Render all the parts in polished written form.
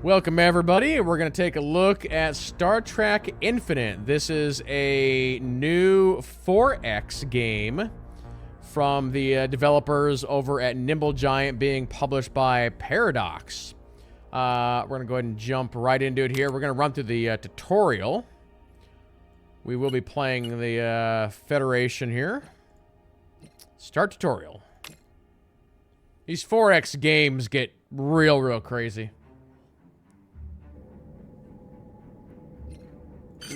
Welcome, everybody. We're going to take a look at Star Trek Infinite. This is a new 4X game from the developers over at Nimble Giant, being published by Paradox. We're going to go ahead and jump right into it here. We're going to run through the tutorial. We will be playing the Federation here. Start tutorial. These 4X games get real crazy.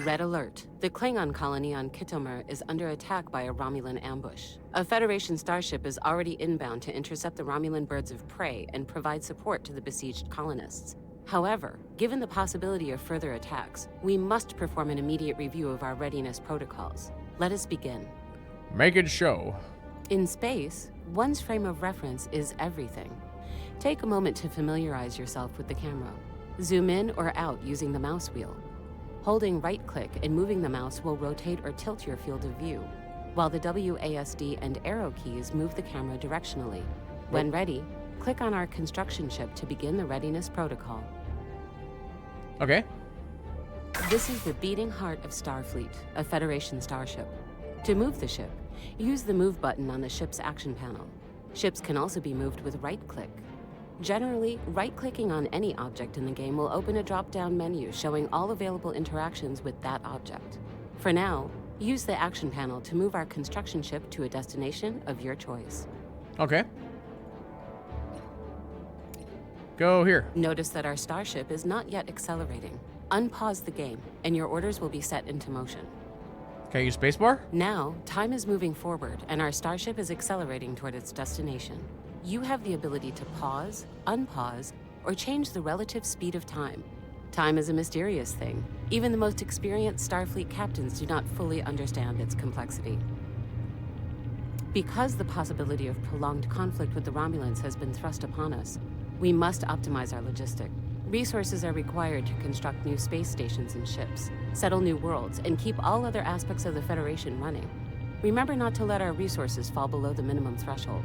Red alert. The Klingon colony on Kitomer is under attack by a Romulan ambush. A Federation starship is already inbound to intercept the Romulan birds of prey and provide support to the besieged colonists. However, given the possibility of further attacks, we must perform an immediate review of our readiness protocols. Let us begin. Make it show. In space, one's frame of reference is everything. Take a moment to familiarize yourself with the camera. Zoom in or out using the mouse wheel. Holding right-click and moving the mouse will rotate or tilt your field of view, while the WASD and arrow keys move the camera directionally. When ready, click on our construction ship to begin the readiness protocol. Okay. This is the beating heart of Starfleet, a Federation starship. To move the ship, use the Move button on the ship's action panel. Ships can also be moved with right-click. Generally, right-clicking on any object in the game will open a drop-down menu showing all available interactions with that object. For now, use the action panel to move our construction ship to a destination of your choice. Okay. Go here. Notice that our starship is not yet accelerating. Unpause the game, and your orders will be set into motion. Can I use spacebar? Now, time is moving forward, and our starship is accelerating toward its destination. You have the ability to pause, unpause, or change the relative speed of time. Time is a mysterious thing. Even the most experienced Starfleet captains do not fully understand its complexity. Because the possibility of prolonged conflict with the Romulans has been thrust upon us, we must optimize our logistic. Resources are required to construct new space stations and ships, settle new worlds, and keep all other aspects of the Federation running. Remember not to let our resources fall below the minimum threshold.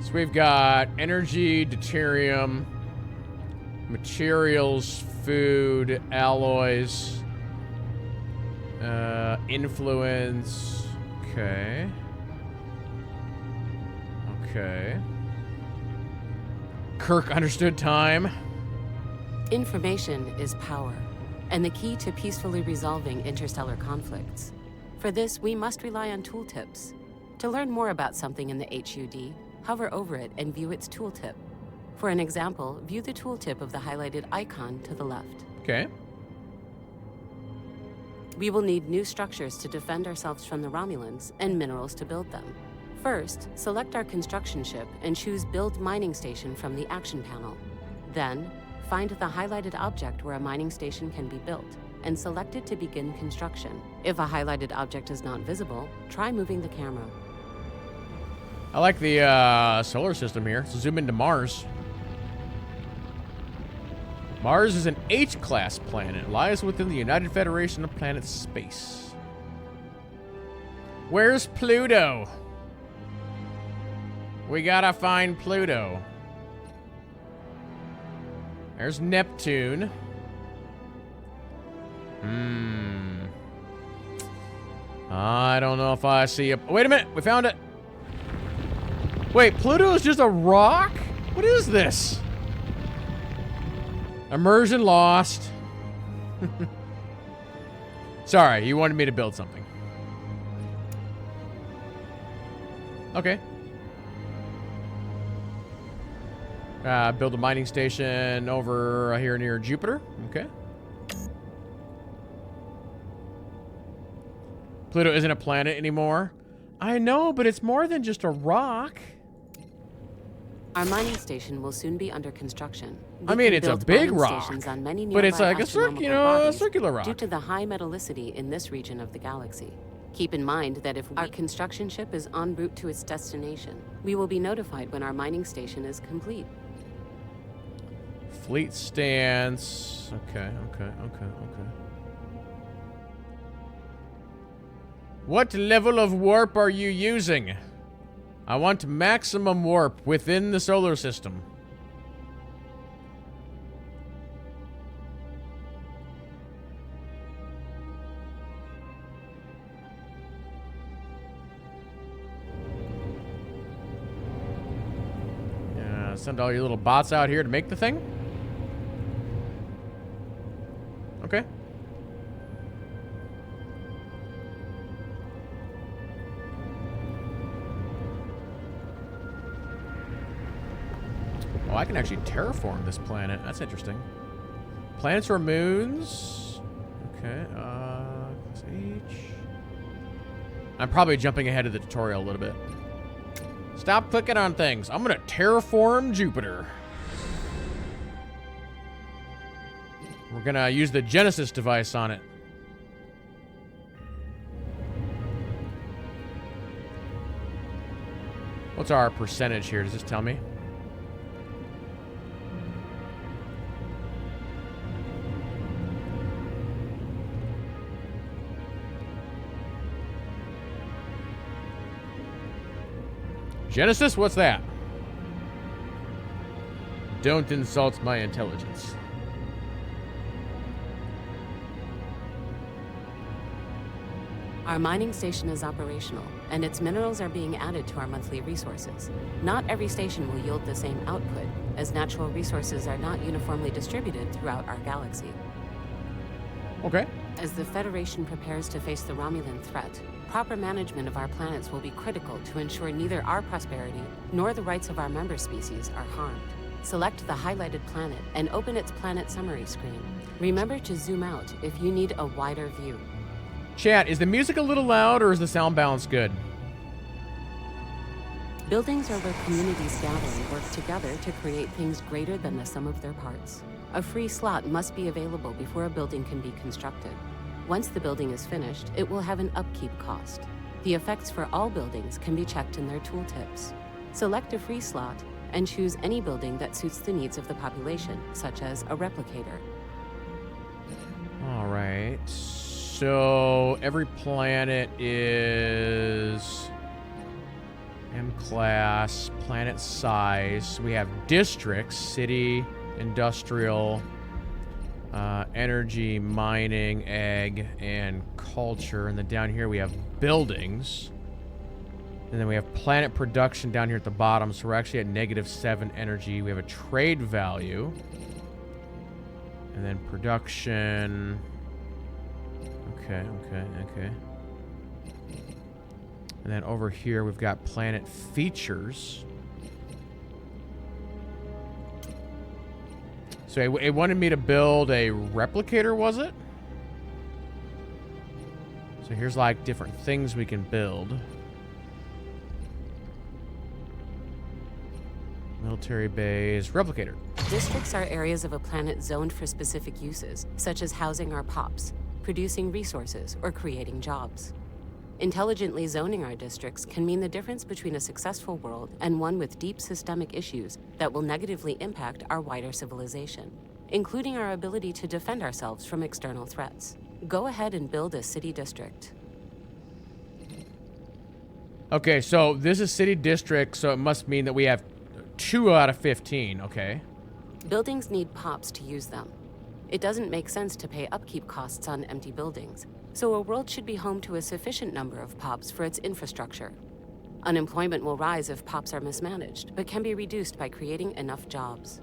So we've got energy, deuterium, materials, food, alloys, influence. Okay. Okay. Kirk understood time. Information is power, and the key to peacefully resolving interstellar conflicts. For this, we must rely on tooltips. To learn more about something in the HUD, hover over it and view its tooltip. For an example, view the tooltip of the highlighted icon to the left. Okay. We will need new structures to defend ourselves from the Romulans and minerals to build them. First, select our construction ship and choose Build Mining Station from the action panel. Then, find the highlighted object where a mining station can be built and select it to begin construction. If a highlighted object is not visible, try moving the camera. I like the solar system here. So zoom into Mars. Mars is an H-class planet. It lies within the United Federation of Planets space. Where's Pluto? We gotta find Pluto. There's Neptune. I don't know if I see a... Wait a minute! We found it! Wait, Pluto is just a rock? What is this? Immersion lost. Sorry, you wanted me to build something. Okay. Build a mining station over here near Jupiter. Okay. Pluto isn't a planet anymore. I know, but it's more than just a rock. Our mining station will soon be under construction. I mean, it's a big rock, but it's like a circular rock. Due to the high metallicity in this region of the galaxy. Keep in mind that if our construction ship is en route to its destination, we will be notified when our mining station is complete. Fleet stance. Okay. What level of warp are you using? I want maximum warp within the solar system. send all your little bots out here to make the thing? Okay. Oh, I can actually terraform this planet. That's interesting. Planets or moons? Okay, class H. I'm probably jumping ahead of the tutorial a little bit. Stop clicking on things. I'm gonna terraform Jupiter. We're gonna use the Genesis device on it. What's our percentage here? Does this tell me? Genesis, what's that? Don't insult my intelligence. Our mining station is operational, and its minerals are being added to our monthly resources. Not every station will yield the same output, as natural resources are not uniformly distributed throughout our galaxy. Okay. As the Federation prepares to face the Romulan threat, proper management of our planets will be critical to ensure neither our prosperity nor the rights of our member species are harmed. Select the highlighted planet and open its planet summary screen. Remember to zoom out if you need a wider view. Chat, is the music a little loud or is the sound balance good? Buildings are where communities gather and work together to create things greater than the sum of their parts. A free slot must be available before a building can be constructed. Once the building is finished, it will have an upkeep cost. The effects for all buildings can be checked in their tooltips. Select a free slot and choose any building that suits the needs of the population, such as a replicator. All right. So every planet is M-class, planet size. We have districts, city, industrial, energy, mining, ag, and culture. And then down here we have buildings. And then we have planet production down here at the bottom. So we're actually at -7 energy. We have a trade value. And then production. Okay. And then over here we've got planet features. So it wanted me to build a replicator, was it? So here's like different things we can build. Military base, replicator. Districts are areas of a planet zoned for specific uses, such as housing our pops, producing resources, or creating jobs. Intelligently zoning our districts can mean the difference between a successful world and one with deep systemic issues that will negatively impact our wider civilization, including our ability to defend ourselves from external threats. Go ahead and build a city district. Okay, so this is city district, so it must mean that we have 2 out of 15, okay. Buildings need pops to use them. It doesn't make sense to pay upkeep costs on empty buildings, so a world should be home to a sufficient number of pops for its infrastructure. Unemployment will rise if pops are mismanaged, but can be reduced by creating enough jobs.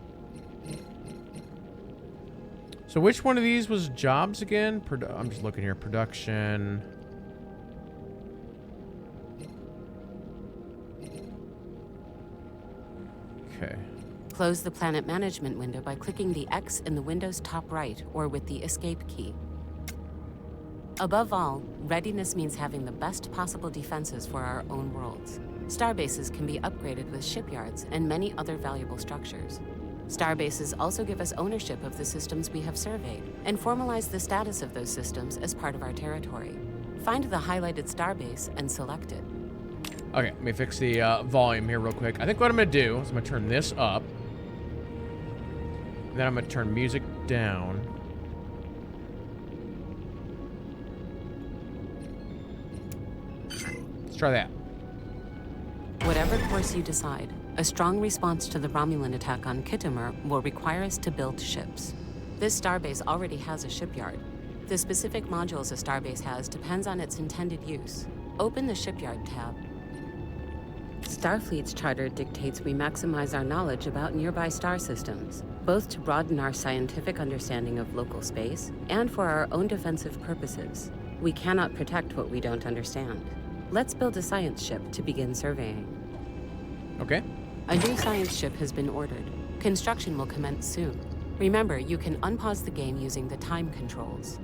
So which one of these was jobs again? I'm just looking here. Production. Okay. Close the planet management window by clicking the X in the window's top right or with the escape key. Above all, readiness means having the best possible defenses for our own worlds. Starbases can be upgraded with shipyards and many other valuable structures. Starbases also give us ownership of the systems we have surveyed and formalize the status of those systems as part of our territory. Find the highlighted starbase and select it. Okay, let me fix the volume here real quick. I think what I'm going to do is I'm going to turn this up. Then I'm going to turn music down. Let's try that. Whatever course you decide, a strong response to the Romulan attack on Kittimer will require us to build ships. This starbase already has a shipyard. The specific modules a starbase has depends on its intended use. Open the shipyard tab. Starfleet's charter dictates we maximize our knowledge about nearby star systems, both to broaden our scientific understanding of local space and for our own defensive purposes. We cannot protect what we don't understand. Let's build a science ship to begin surveying. Okay. A new science ship has been ordered. Construction will commence soon. Remember, you can unpause the game using the time controls.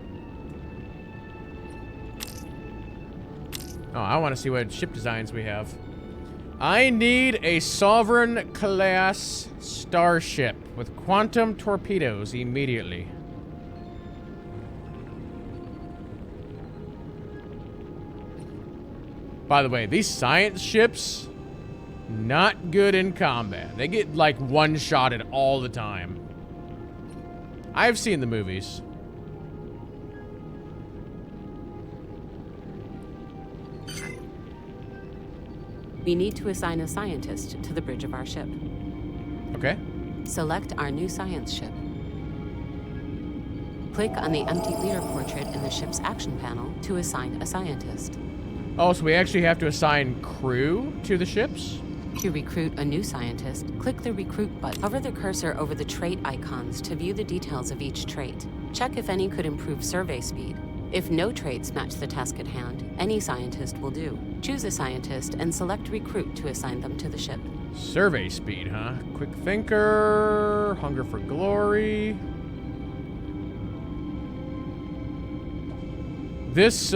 Oh, I want to see what ship designs we have. I need a Sovereign class starship with quantum torpedoes immediately. By the way, these science ships, not good in combat. They get like one-shotted all the time. I've seen the movies. We need to assign a scientist to the bridge of our ship. Okay. Select our new science ship. Click on the empty leader portrait in the ship's action panel to assign a scientist. Oh, so we actually have to assign crew to the ships? To recruit a new scientist, click the Recruit button. Hover the cursor over the trait icons to view the details of each trait. Check if any could improve survey speed. If no traits match the task at hand, any scientist will do. Choose a scientist and select Recruit to assign them to the ship. Survey speed, huh? Quick thinker, hunger for glory. This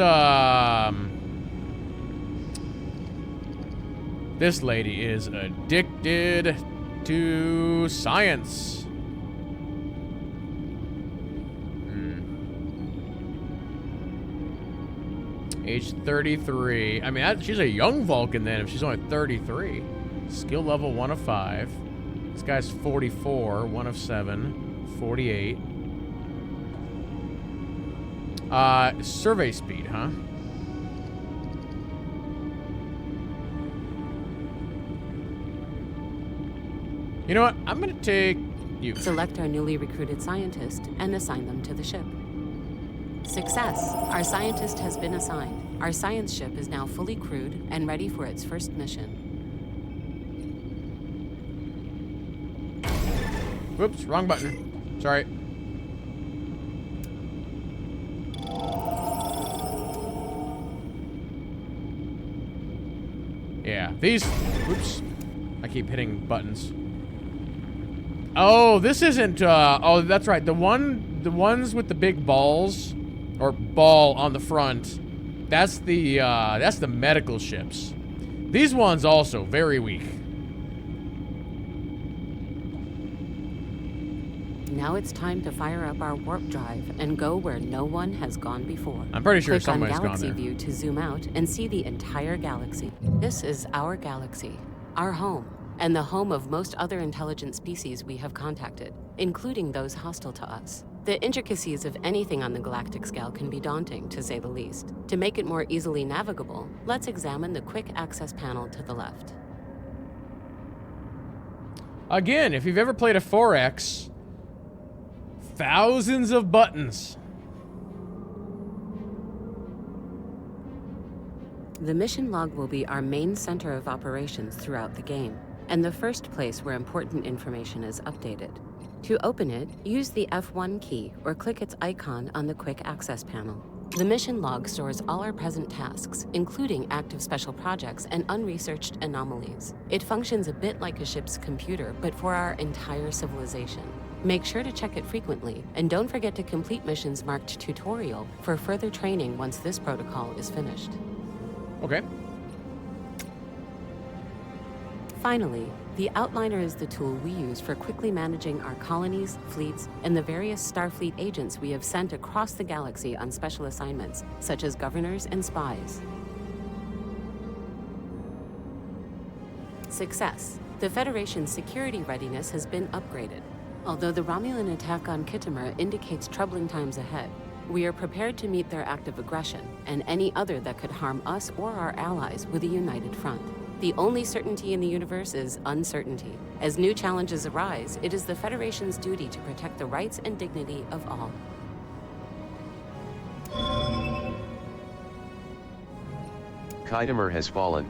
lady is addicted to science. Age 33. I mean, she's a young Vulcan then if she's only 33. Skill level 1 of 5. This guy's 44, 1 of 7, 48. Survey speed, huh? You know what? I'm gonna take you. Select our newly recruited scientist and assign them to the ship. Success! Our scientist has been assigned. Our science ship is now fully crewed and ready for its first mission. Whoops, wrong button. Sorry. Yeah, these... Whoops. I keep hitting buttons. Oh, this isn't, oh, that's right. The ones with the big balls, or ball on the front, that's the medical ships. These ones also very weak. Now it's time to fire up our warp drive and go where no one has gone before. I'm pretty sure Click on somebody's gone Galaxy there. View to zoom out and see the entire galaxy. This is our galaxy, our home, and the home of most other intelligent species we have contacted, including those hostile to us. The intricacies of anything on the galactic scale can be daunting, to say the least. To make it more easily navigable, let's examine the quick access panel to the left. Again, if you've ever played a 4X, thousands of buttons. The mission log will be our main center of operations throughout the game, and the first place where important information is updated. To open it, use the F1 key or click its icon on the quick access panel. The mission log stores all our present tasks, including active special projects and unresearched anomalies. It functions a bit like a ship's computer, but for our entire civilization. Make sure to check it frequently, and don't forget to complete missions marked tutorial for further training once this protocol is finished. Okay. Finally, the Outliner is the tool we use for quickly managing our colonies, fleets, and the various Starfleet agents we have sent across the galaxy on special assignments, such as governors and spies. Success. The Federation's security readiness has been upgraded. Although the Romulan attack on Khitomer indicates troubling times ahead, we are prepared to meet their active aggression and any other that could harm us or our allies with a united front. The only certainty in the universe is uncertainty. As new challenges arise, it is the Federation's duty to protect the rights and dignity of all. Khitomer has fallen.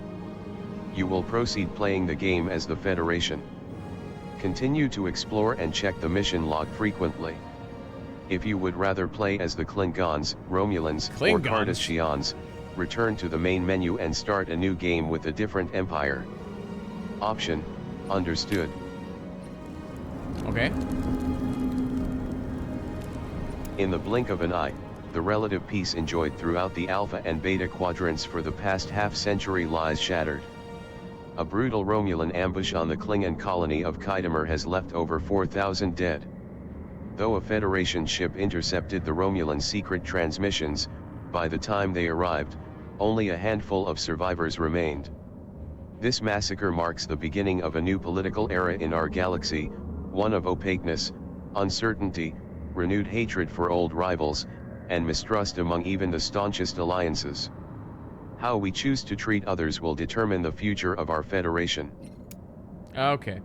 you will proceed playing the game as the Federation. Continue to explore and check the mission log frequently. If you would rather play as the Klingons, Romulans, or Cardassians, return to the main menu and start a new game with a different empire. Option, understood. Okay. In the blink of an eye, the relative peace enjoyed throughout the Alpha and Beta quadrants for the past half-century lies shattered. A brutal Romulan ambush on the Klingon colony of Khitomer has left over 4,000 dead. Though a Federation ship intercepted the Romulan secret transmissions, by the time they arrived, only a handful of survivors remained. This massacre marks the beginning of a new political era in our galaxy, one of opaqueness, uncertainty, renewed hatred for old rivals, and mistrust among even the staunchest alliances. How we choose to treat others will determine the future of our Federation. Okay.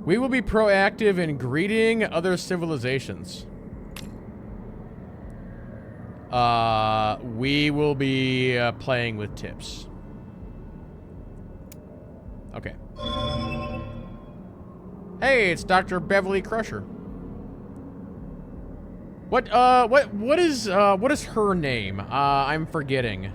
We will be proactive in greeting other civilizations. We will be playing with tips. Okay. Hey, it's Dr. Beverly Crusher. What is her name? I'm forgetting.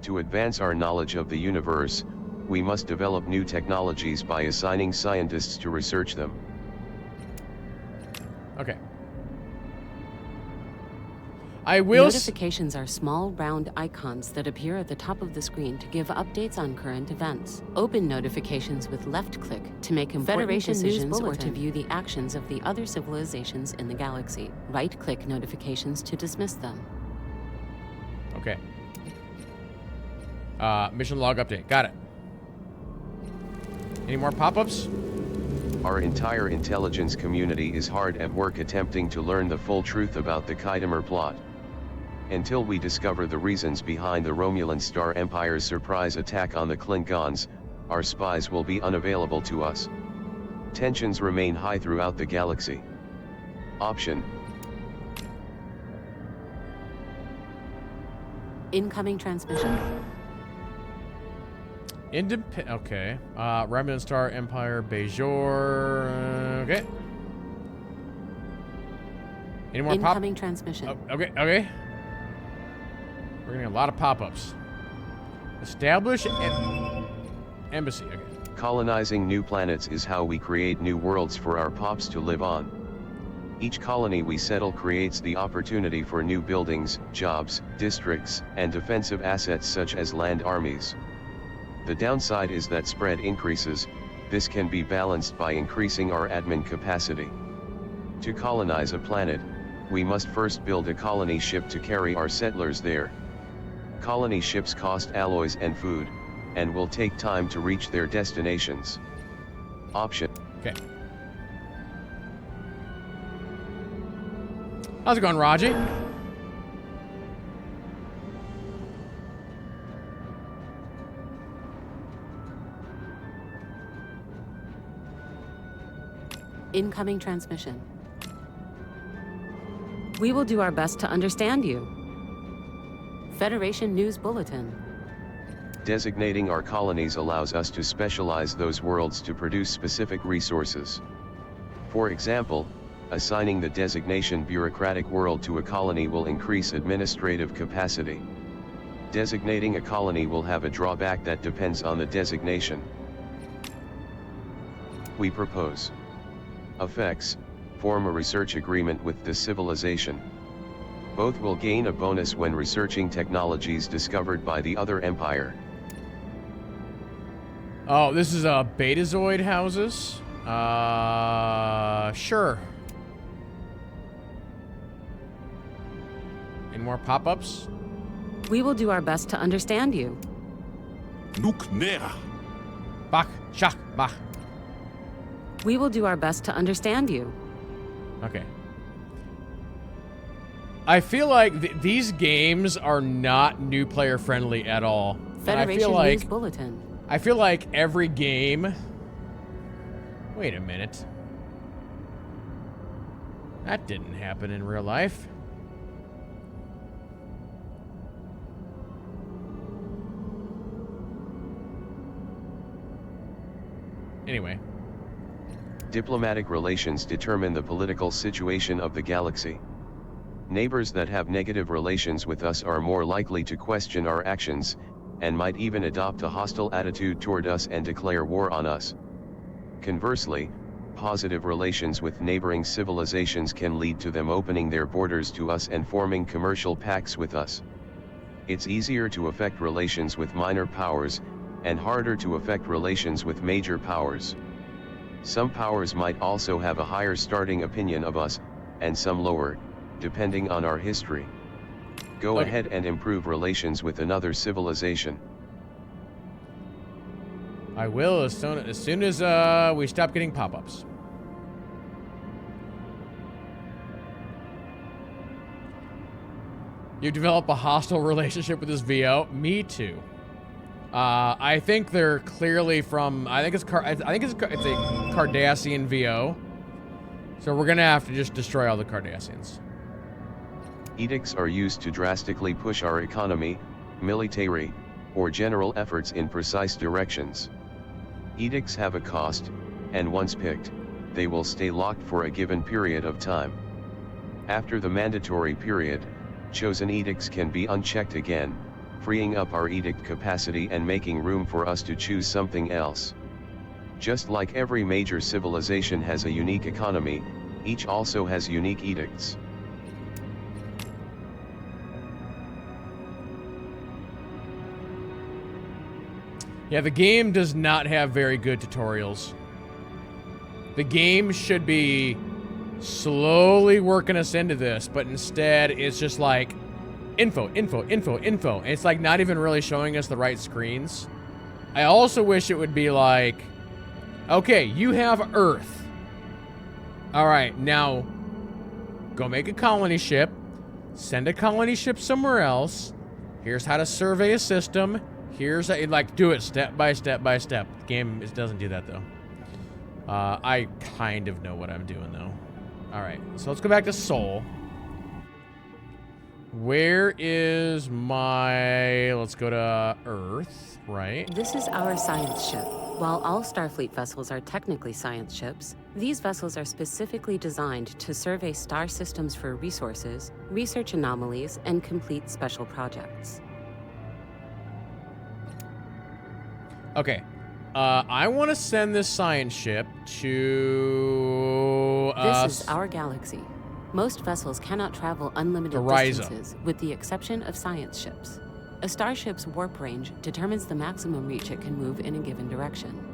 To advance our knowledge of the universe, we must develop new technologies by assigning scientists to research them. Okay. I will. Notifications are small, round icons that appear at the top of the screen to give updates on current events. Open notifications with left-click to make important Federation decisions news or to view the actions of the other civilizations in the galaxy. Right-click notifications to dismiss them. Okay. Mission log update. Got it. Any more pop-ups? Our entire intelligence community is hard at work attempting to learn the full truth about the Khitomer plot. Until we discover the reasons behind the Romulan Star Empire's surprise attack on the Klingons, our spies will be unavailable to us. Tensions remain high throughout the galaxy. Option. Incoming transmission. Okay. Romulan Star Empire, Bajor. Okay. Any more Incoming transmission. Okay. We're getting a lot of pop-ups. Establish an embassy. Okay. Colonizing new planets is how we create new worlds for our pops to live on. Each colony we settle creates the opportunity for new buildings, jobs, districts, and defensive assets such as land armies. The downside is that spread increases. This can be balanced by increasing our admin capacity. To colonize a planet, we must first build a colony ship to carry our settlers there. Colony ships cost alloys and food, and will take time to reach their destinations. Option. Okay. How's it going, Raji? Incoming transmission. We will do our best to understand you. Federation News Bulletin. Designating our colonies allows us to specialize those worlds to produce specific resources. For example, assigning the designation bureaucratic world to a colony will increase administrative capacity. Designating a colony will have a drawback that depends on the designation. We propose. Effects: form a research agreement with this civilization. Both will gain a bonus when researching technologies discovered by the other empire. Oh, this is Betazoid houses? Sure. Any more pop-ups? We will do our best to understand you. Nuk Nera. Bach, Shach, Bach. We will do our best to understand you. Okay. I feel like these games are not new player friendly at all. Federation News Bulletin. I feel like every game... Wait a minute. That didn't happen in real life. Anyway. Diplomatic relations determine the political situation of the galaxy. Neighbors that have negative relations with us are more likely to question our actions, and might even adopt a hostile attitude toward us and declare war on us. Conversely, positive relations with neighboring civilizations can lead to them opening their borders to us and forming commercial pacts with us. It's easier to affect relations with minor powers, and harder to affect relations with major powers. Some powers might also have a higher starting opinion of us, and some lower, depending on our history. Go ahead and improve relations with another civilization. I will as soon as we stop getting pop-ups. You develop a hostile relationship with this VO? Me too. I think they're clearly from. I think it's a Cardassian VO. So we're gonna have to just destroy all the Cardassians. Edicts are used to drastically push our economy, military, or general efforts in precise directions. Edicts have a cost, and once picked, they will stay locked for a given period of time. After the mandatory period, chosen edicts can be unchecked again, freeing up our edict capacity and making room for us to choose something else. Just like every major civilization has a unique economy, each also has unique edicts. Yeah, the game does not have very good tutorials. The game should be slowly working us into this, but instead it's just like info, info, info, info. And it's like not even really showing us the right screens. I also wish it would be like, okay, you have Earth. All right, now go make a colony ship, send a colony ship somewhere else. Here's how to survey a system. Here's how, like, do it step by step by step. The game doesn't do that though. I kind of know what I'm doing though. All right, so let's go back to Sol. Where is my... Let's go to Earth, right? This is our science ship. While all Starfleet vessels are technically science ships, these vessels are specifically designed to survey star systems for resources, research anomalies, and complete special projects. Okay. I want to send this science ship to... This is our galaxy. Most vessels cannot travel unlimited distances, with the exception of science ships. A starship's warp range determines the maximum reach it can move in a given direction.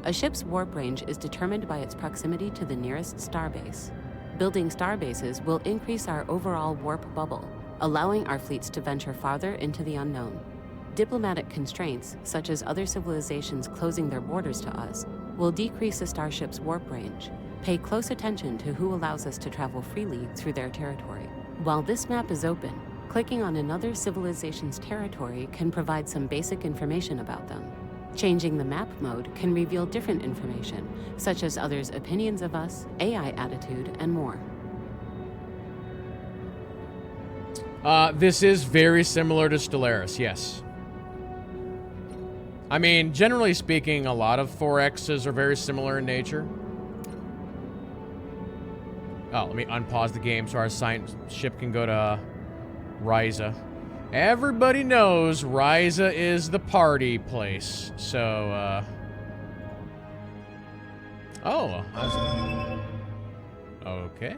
A ship's warp range is determined by its proximity to the nearest starbase. Building starbases will increase our overall warp bubble, allowing our fleets to venture farther into the unknown. Diplomatic constraints, such as other civilizations closing their borders to us, will decrease a starship's warp range. Pay close attention to who allows us to travel freely through their territory. While this map is open, clicking on another civilization's territory can provide some basic information about them. Changing the map mode can reveal different information, such as others' opinions of us, AI attitude, and more. This is very similar to Stellaris, yes. I mean, generally speaking, a lot of 4Xs are very similar in nature. Oh, let me unpause the game so our science ship can go to Ryza. Everybody knows Ryza is the party place, so, Oh, okay.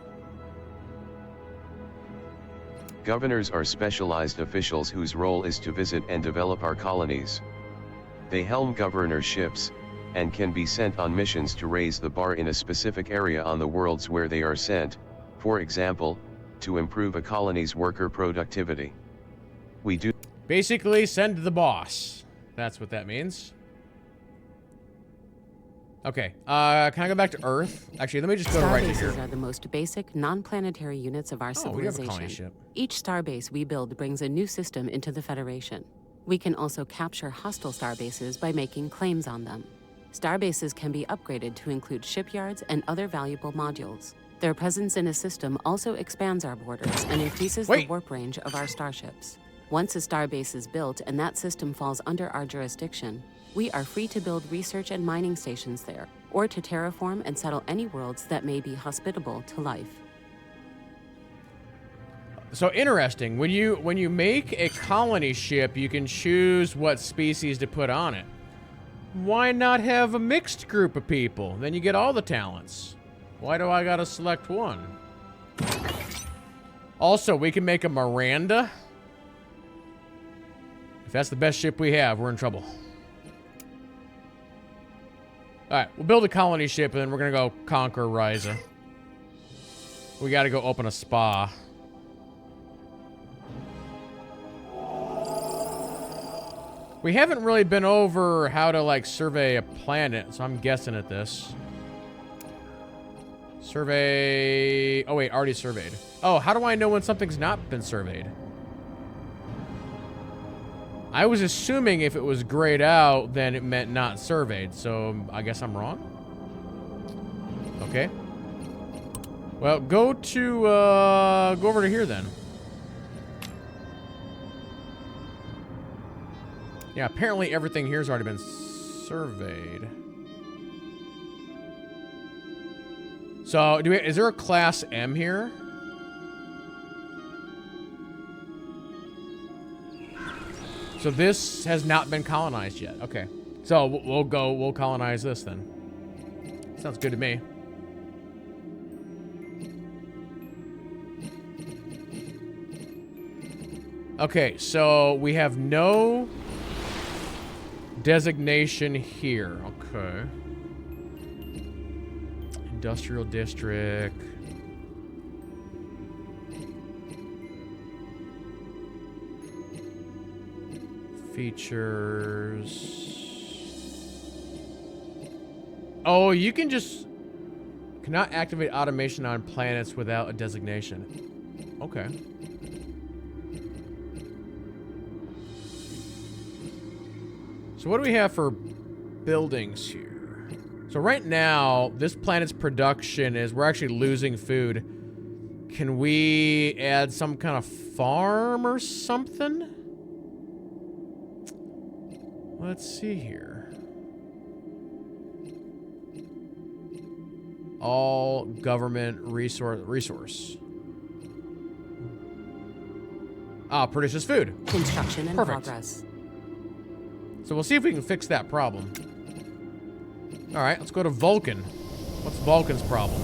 Governors are specialized officials whose role is to visit and develop our colonies. They helm governorships, and can be sent on missions to raise the bar in a specific area on the worlds where they are sent, for example, to improve a colony's worker productivity. We do... Basically, send the boss. That's what that means. Okay, can I go back to Earth? Actually, let me just go right to here. Starbases are the most basic, non-planetary units of our civilization. We have a colony ship. Each starbase we build brings a new system into the Federation. We can also capture hostile starbases by making claims on them. Starbases can be upgraded to include shipyards and other valuable modules. Their presence in a system also expands our borders and increases the warp range of our starships. Once a starbase is built and that system falls under our jurisdiction, we are free to build research and mining stations there, or to terraform and settle any worlds that may be hospitable to life. So interesting. When you make a colony ship, you can choose what species to put on it. Why not have a mixed group of people? Then you get all the talents. Why do I gotta select one? Also, we can make a Miranda. If that's the best ship we have, we're in trouble. Alright, we'll build a colony ship and then we're gonna go conquer Ryza. We gotta go open a spa. We haven't really been over how to, like, survey a planet, so I'm guessing at this. Survey... Oh, wait, already surveyed. Oh, how do I know when something's not been surveyed? I was assuming if it was grayed out, then it meant not surveyed, so I guess I'm wrong? Okay. Well, go over to here, then. Yeah, apparently everything here's already been surveyed. So, is there a class M here? So this has not been colonized yet. Okay. So we'll colonize this then. Sounds good to me. Okay, so we have no designation here. Okay. Industrial district. Features. Oh, you can just... Cannot activate automation on planets without a designation. Okay. So what do we have for buildings here? So right now, this planet's production is... We're actually losing food. Can we add some kind of farm or something? Let's see here. All government resource. Ah, produces food. Construction in progress. So we'll see if we can fix that problem. Alright, let's go to Vulcan. What's Vulcan's problem?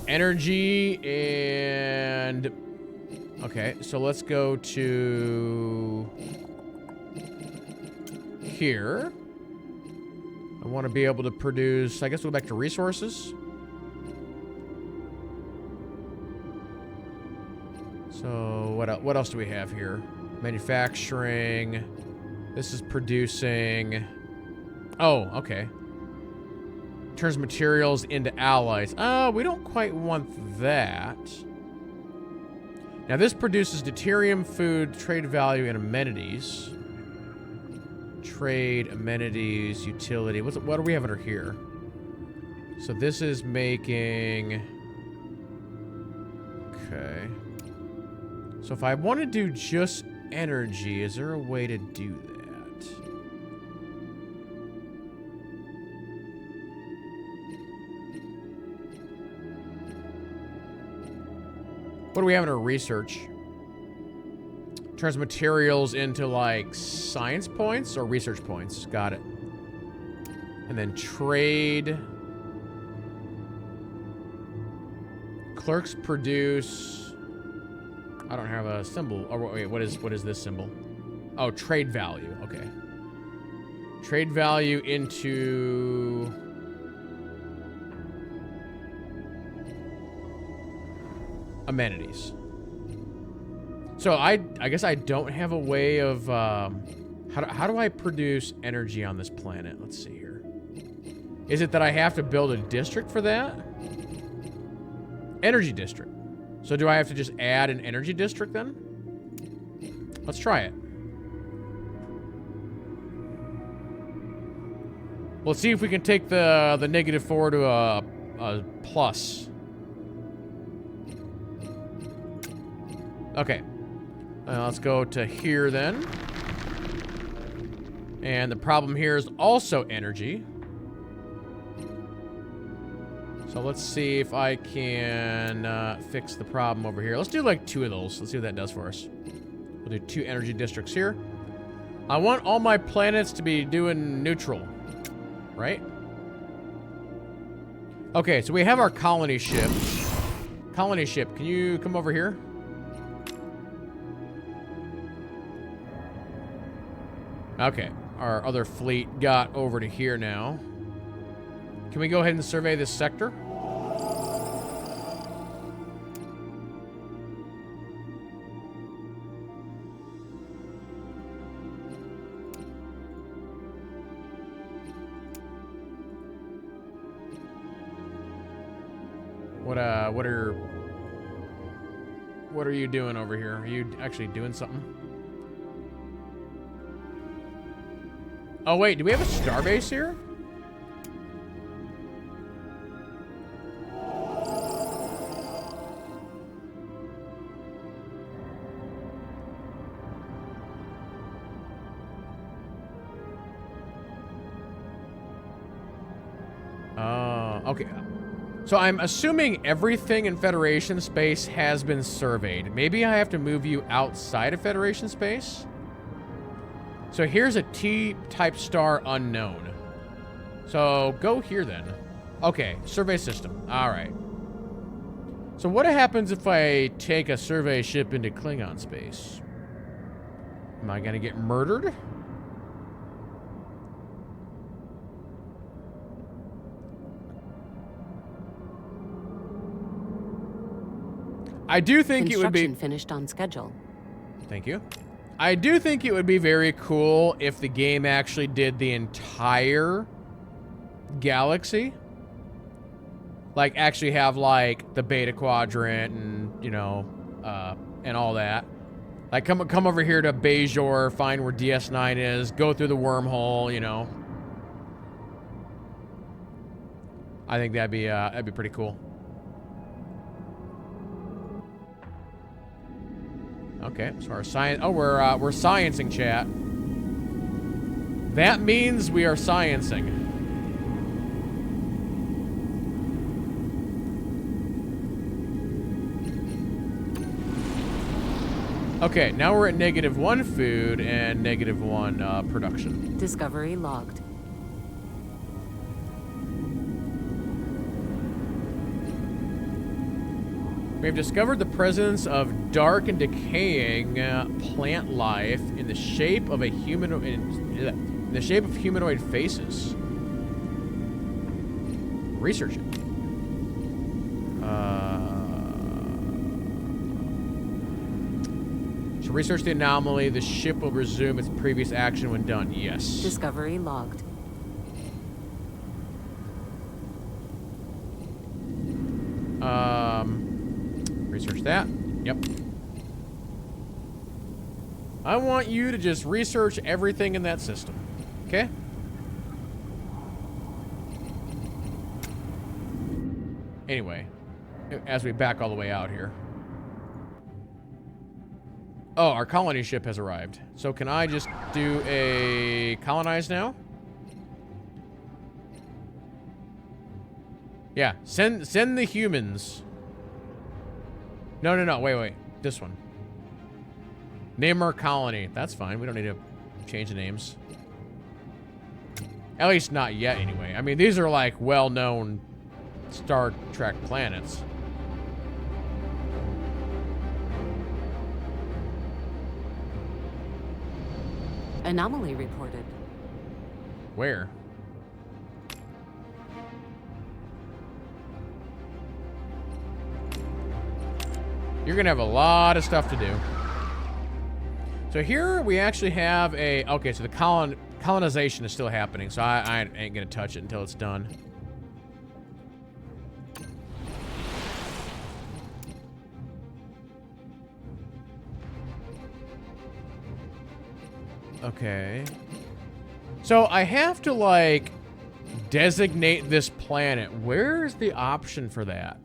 Energy and... Okay, so let's go to... Here. I want to be able to produce... I guess we'll go back to resources. So, what else do we have here? Manufacturing... This is producing... Oh, okay. Turns materials into allies. We don't quite want that. Now, this produces deuterium, food, trade value, and amenities. Trade, amenities, utility. What do we have under here? So this is making... Okay. So if I want to do just energy, is there a way to do that? What do we have under research? Turns materials into, like, science points or research points. Got it. And then trade. Clerks produce... I don't have a symbol. Oh, wait, what is this symbol? Oh, trade value. Okay. Trade value into... amenities. So I guess I don't have a way of... how do I produce energy on this planet? Let's see here. Is it that I have to build a district for that? Energy district. So do I have to just add an energy district then? Let's try it. Let's see if we can take the -4 to a plus. Okay. Let's go to here then. And the problem here is also energy. So let's see if I can fix the problem over here. Let's do like 2 of those. Let's see what that does for us. We'll do 2 energy districts here. I want all my planets to be doing neutral, right? Okay, so we have our colony ship. Colony ship, can you come over here? Okay, our other fleet got over to here now. Can we go ahead and survey this sector? What are you doing over here? Are you actually doing something? Oh wait, do we have a starbase here? Okay. So I'm assuming everything in Federation space has been surveyed. Maybe I have to move you outside of Federation space? So here's a T-type star unknown. So go here then. Okay, survey system. All right. So what happens if I take a survey ship into Klingon space? Am I gonna get murdered? I do think it would be finished on schedule. Thank you. I do think it would be very cool if the game actually did the entire galaxy. Like, actually have, like, the Beta Quadrant and, you know, and all that. Like, come over here to Bajor, find where DS9 is, go through the wormhole, you know. I think that'd be pretty cool. Okay, so our science. Oh, we're sciencing, chat. That means we are sciencing. Okay, now we're at -1 food and -1 production. Discovery logged. We have discovered the presence of dark and decaying plant life in the shape of humanoid faces. Research it. To research the anomaly, the ship will resume its previous action when done. Yes. Discovery logged. Research that. Yep. I want you to just research everything in that system. Okay? Anyway, as we back all the way out here. Oh, our colony ship has arrived. So can I just do a colonize now? Yeah, send the humans. No, wait. This one. Name our colony. That's fine. We don't need to change the names. At least not yet, anyway. I mean, these are like well-known Star Trek planets. Anomaly reported. Where? You're gonna have a lot of stuff to do. So here we actually have a... Okay, so the colonization is still happening, so I ain't gonna touch it until it's done. Okay. So I have to, like, designate this planet. Where's the option for that?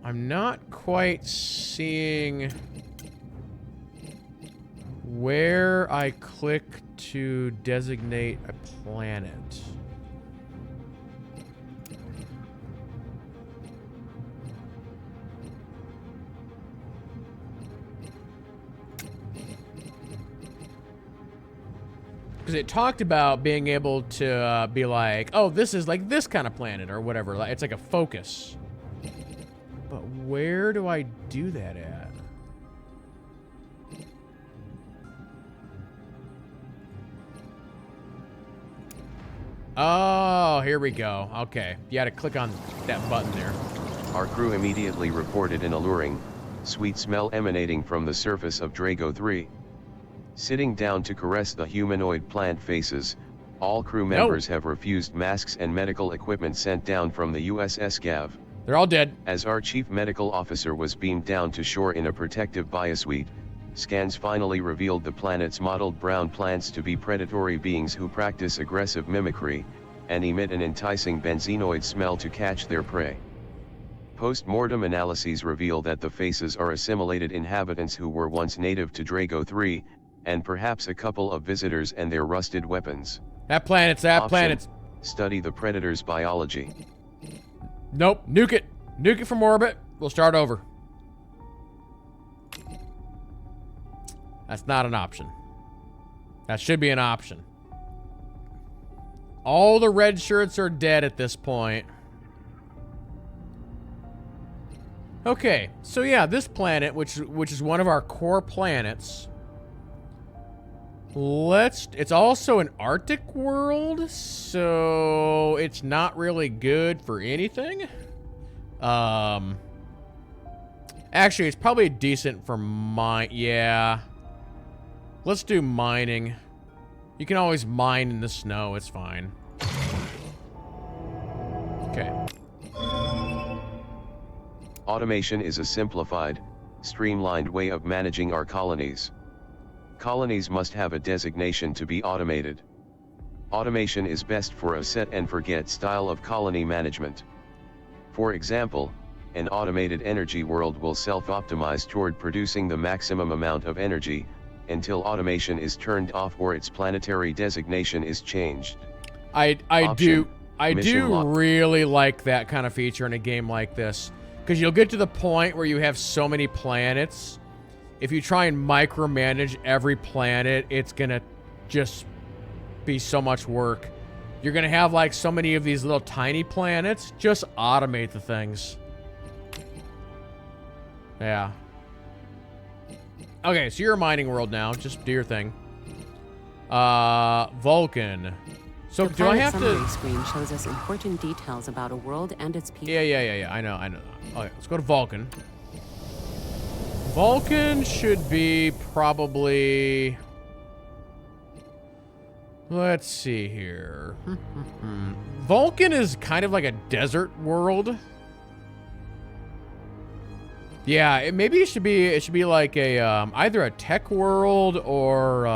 I'm not quite seeing where I click to designate a planet. Because it talked about being able to be like, oh, this is like this kind of planet or whatever. It's like a focus. But where do I do that at? Oh, here we go. Okay. You had to click on that button there. Our crew immediately reported an alluring, sweet smell emanating from the surface of Drago 3. Sitting down to caress the humanoid plant faces, all crew members have refused masks and medical equipment sent down from the USS Gav. They're all dead. As our chief medical officer was beamed down to shore in a protective biosuite, scans finally revealed the planet's mottled brown plants to be predatory beings who practice aggressive mimicry, and emit an enticing benzenoid smell to catch their prey. Post-mortem analyses reveal that the faces are assimilated inhabitants who were once native to Drago 3, and perhaps a couple of visitors and their rusted weapons. That planet's... Study the predator's biology. Nope, nuke it. Nuke it from orbit. We'll start over. That's not an option. That should be an option. All the red shirts are dead at this point. Okay, so yeah, this planet, which is one of our core planets... It's also an Arctic world, so it's not really good for anything. Actually, it's probably decent for mine. Yeah. Let's do mining. You can always mine in the snow, it's fine. Okay. Automation is a simplified, streamlined way of managing our colonies. Colonies must have a designation to be automated. Automation is best for a set and forget style of colony management. For example, an automated energy world will self-optimize toward producing the maximum amount of energy, until automation is turned off or its planetary designation is changed. I do really like that kind of feature in a game like this, because you'll get to the point where you have so many planets. If you try and micromanage every planet, it's gonna just be so much work. You're gonna have like so many of these little tiny planets. Just automate the things. Yeah. Okay, so you're a mining world now. Just do your thing. Vulcan. So do I have to... The summary screen shows us important details about a world and its people. Yeah. I know. Okay, let's go to Vulcan. Vulcan should be probably... Let's see here. Vulcan is kind of like a desert world. Yeah, maybe it should be like a either a tech world or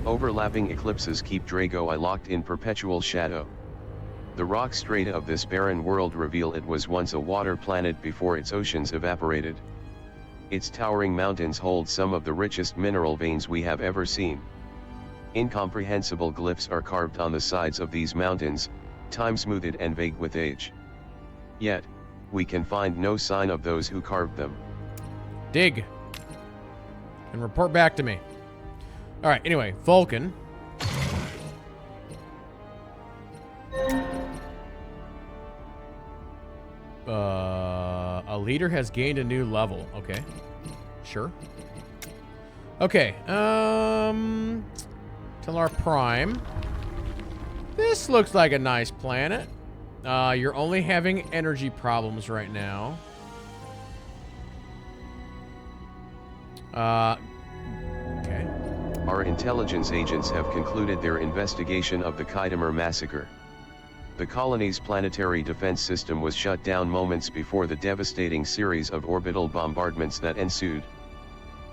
Overlapping eclipses keep Drago I locked in perpetual shadow. The rock strata of this barren world reveal it was once a water planet before its oceans evaporated. Its towering mountains hold some of the richest mineral veins we have ever seen. Incomprehensible glyphs are carved on the sides of these mountains, time-smoothed and vague with age. Yet, we can find no sign of those who carved them. Dig. And report back to me. Alright, anyway, Vulcan. A leader has gained a new level. Okay. Sure. Okay, Tellar Prime. This looks like a nice planet. You're only having energy problems right now. Okay. Our intelligence agents have concluded their investigation of the Khitomer massacre. The colony's planetary defense system was shut down moments before the devastating series of orbital bombardments that ensued.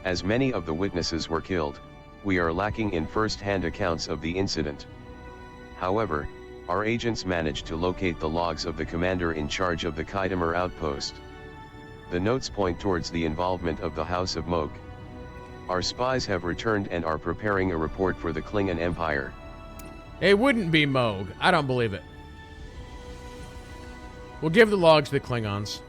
As many of the witnesses were killed, we are lacking in first-hand accounts of the incident. However, Our agents managed to locate the logs of the commander in charge of the Khitomer outpost. The notes point towards the involvement of the House of Moog. Our spies have returned and are preparing a report for the Klingon Empire. It wouldn't be Moog. I don't believe it. We'll give the logs to the Klingons.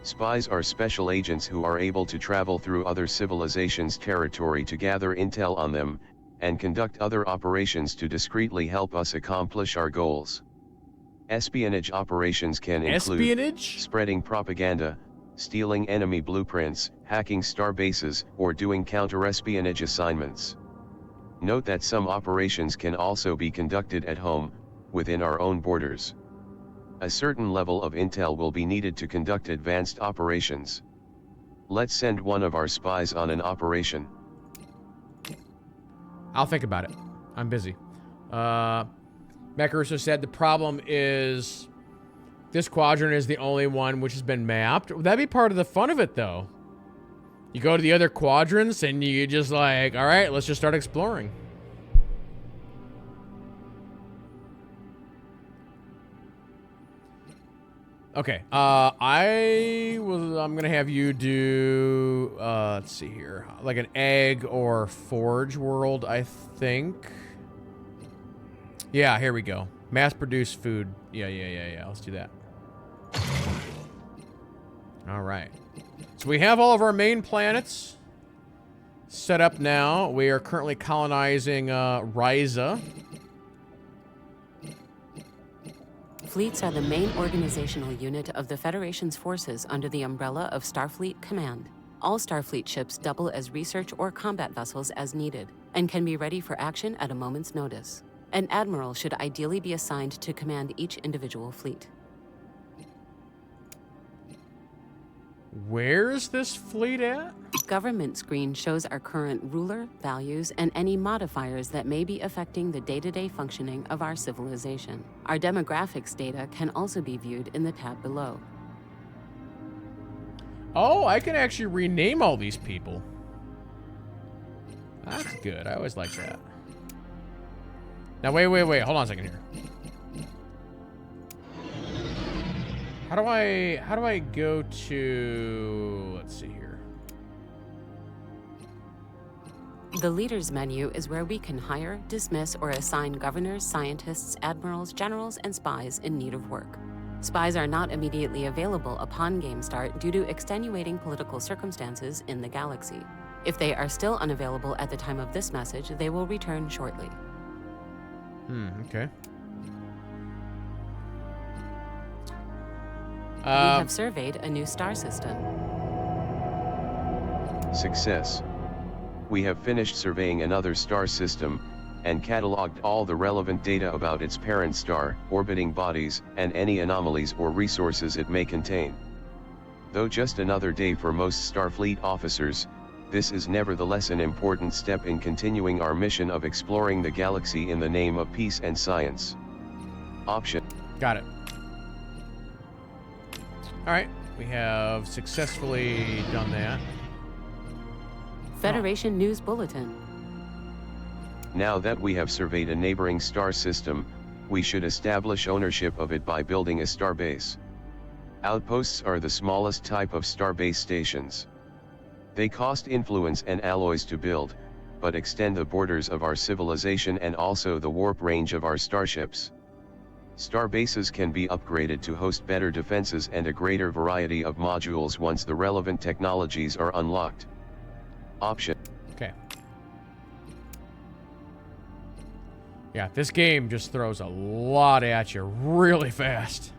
Spies are special agents who are able to travel through other civilizations' territory to gather intel on them, and conduct other operations to discreetly help us accomplish our goals. Espionage operations can include spreading propaganda, stealing enemy blueprints, hacking star bases, or doing counter-espionage assignments. Note that some operations can also be conducted at home, within our own borders. A certain level of intel will be needed to conduct advanced operations. Let's send one of our spies on an operation. I'll think about it. I'm busy. Mekarusa said the problem is this quadrant is the only one which has been mapped. That'd be part of the fun of it, though. You go to the other quadrants and you just like, all right, let's just start exploring. Okay, I'm gonna have you do, let's see here, like an egg or forge world, I think. Yeah, here we go. Mass-produced food. Yeah. Let's do that. All right. So we have all of our main planets set up now. We are currently colonizing Ryza. Fleets are the main organizational unit of the Federation's forces under the umbrella of Starfleet Command. All Starfleet ships double as research or combat vessels as needed, and can be ready for action at a moment's notice. An admiral should ideally be assigned to command each individual fleet. Where's this fleet at? Government screen shows our current ruler, values, and any modifiers that may be affecting the day-to-day functioning of our civilization. Our demographics data can also be viewed in the tab below. Oh, I can actually rename all these people. That's good. I always like that. Now, wait. Hold on a second here. How do I go to, let's see here. The Leaders menu is where we can hire, dismiss, or assign governors, scientists, admirals, generals, and spies in need of work. Spies are not immediately available upon game start due to extenuating political circumstances in the galaxy. If they are still unavailable at the time of this message, they will return shortly. Okay. We have surveyed a new star system. Success. We have finished surveying another star system, and cataloged all the relevant data about its parent star, orbiting bodies, and any anomalies or resources it may contain. Though just another day for most Starfleet officers, this is nevertheless an important step in continuing our mission of exploring the galaxy in the name of peace and science. Option. Got it. All right, we have successfully done that. Federation News Bulletin. Now that we have surveyed a neighboring star system, we should establish ownership of it by building a starbase. Outposts are the smallest type of starbase stations. They cost influence and alloys to build, but extend the borders of our civilization and also the warp range of our starships. Starbases can be upgraded to host better defenses and a greater variety of modules once the relevant technologies are unlocked. Option. Okay. Yeah, this game just throws a lot at you really fast.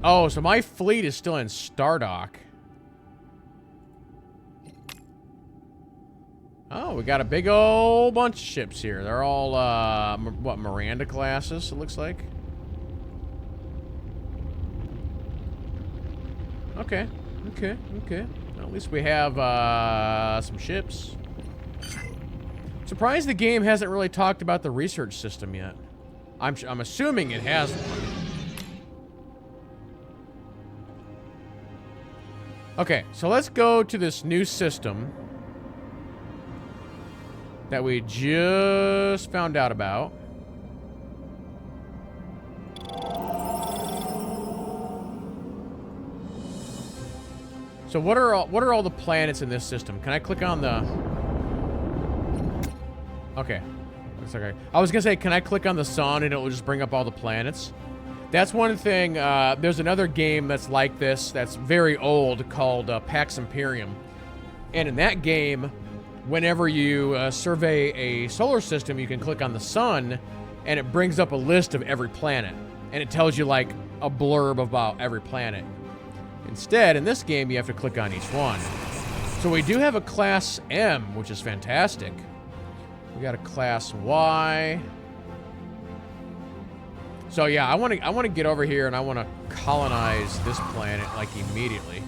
Oh, so my fleet is still in Stardock. Oh, we got a big old bunch of ships here. They're all, what, Miranda classes, it looks like? Okay. Well, at least we have, some ships. Surprised the game hasn't really talked about the research system yet. I'm assuming it has one. Okay, so let's go to this new system. that we just found out about. So what are all the planets in this system? Can I click on the... Okay. That's okay. I was gonna say, can I click on the sun and it will just bring up all the planets? That's one thing. There's another game that's like this that's very old called Pax Imperium. And in that game, whenever you survey a solar system, you can click on the sun and it brings up a list of every planet. And it tells you like a blurb about every planet. Instead, in this game, you have to click on each one. So we do have a class M, which is fantastic. We got a class Y. So yeah, I want to get over here and I want to colonize this planet like immediately.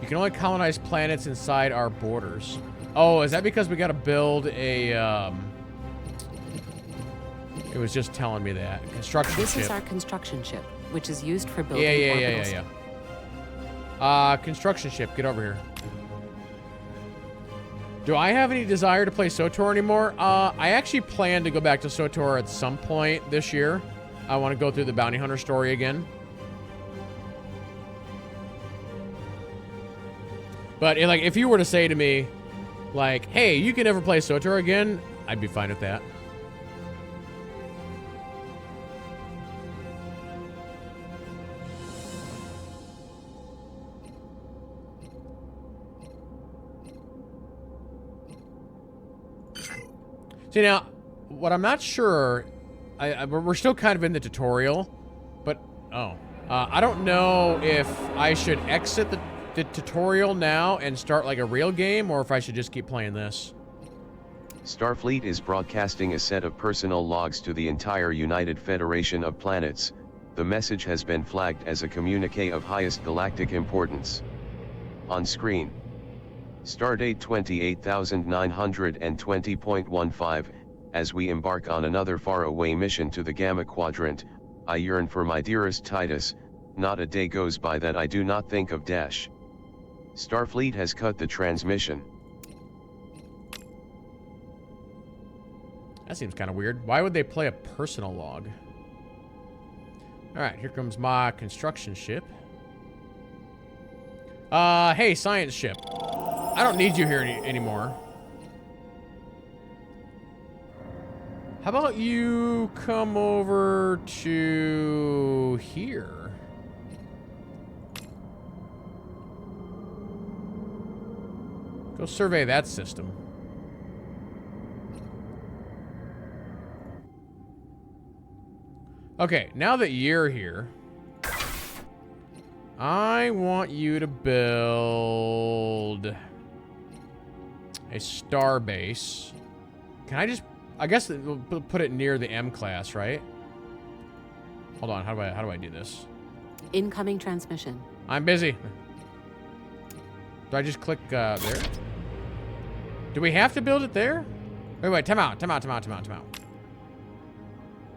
You can only colonize planets inside our borders. Oh, is that because we got to build a? It was just telling me that construction ship. This is our construction ship, which is used for building Yeah. Construction ship, get over here. Do I have any desire to play SWTOR anymore? I actually plan to go back to SWTOR at some point this year. I want to go through the Bounty Hunter story again. But like, if you were to say to me, like, hey, you can never play SWTOR again, I'd be fine with that. See, now, what I'm not sure, we're still kind of in the tutorial, but, I don't know if I should exit the tutorial now and start like a real game, or if I should just keep playing this. Starfleet is broadcasting a set of personal logs to the entire United Federation of Planets. The message has been flagged as a communique of highest galactic importance. On screen. Stardate 28920.15. As we embark on another faraway mission to the Gamma Quadrant, I yearn for my dearest Titus. Not a day goes by that I do not think of Dash. Starfleet has cut the transmission. That seems kind of weird. Why would they play a personal log? Alright, here comes my construction ship. Hey, science ship. I don't need you here anymore. How about you come over to here? Go survey that system. Okay, now that you're here, I want you to build a star base. Can I just... I guess we'll put it near the M class, right? Hold on, how do I do this? Incoming transmission. I'm busy. Do I just click there? Do we have to build it there? Wait, time out.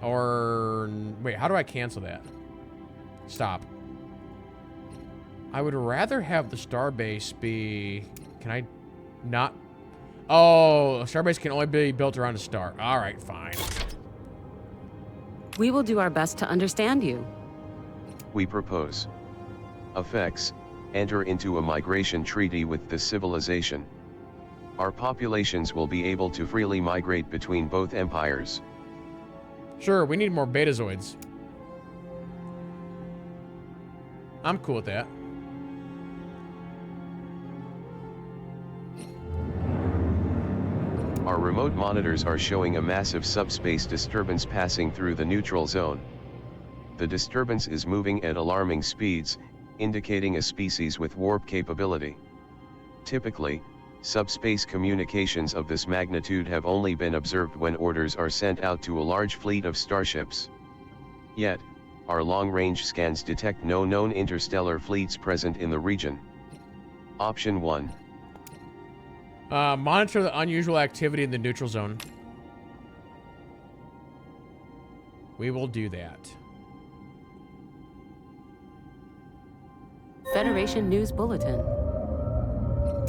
Or wait, how do I cancel that? Stop. I would rather have the starbase be... Can I not... Oh, a starbase can only be built around a star. All right, fine. We will do our best to understand you. We propose. Effects, enter into a migration treaty with the civilization. Our populations will be able to freely migrate between both empires. Sure, we need more betazoids. I'm cool with that. Our remote monitors are showing a massive subspace disturbance passing through the neutral zone. The disturbance is moving at alarming speeds, indicating a species with warp capability. Typically, subspace communications of this magnitude have only been observed when orders are sent out to a large fleet of starships. Yet, our long-range scans detect no known interstellar fleets present in the region. Option 1. Monitor the unusual activity in the neutral zone. We will do that. Federation News Bulletin.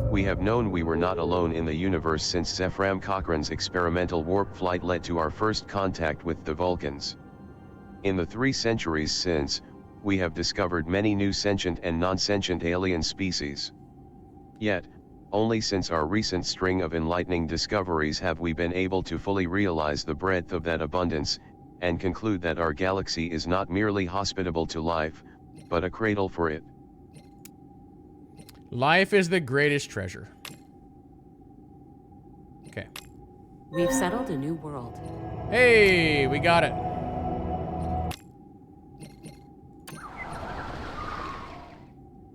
We have known we were not alone in the universe since Zephram Cochrane's experimental warp flight led to our first contact with the Vulcans. In the 3 centuries since, we have discovered many new sentient and non-sentient alien species. Yet, only since our recent string of enlightening discoveries have we been able to fully realize the breadth of that abundance, and conclude that our galaxy is not merely hospitable to life, but a cradle for it. Life is the greatest treasure. Okay. We've settled a new world. Hey, we got it.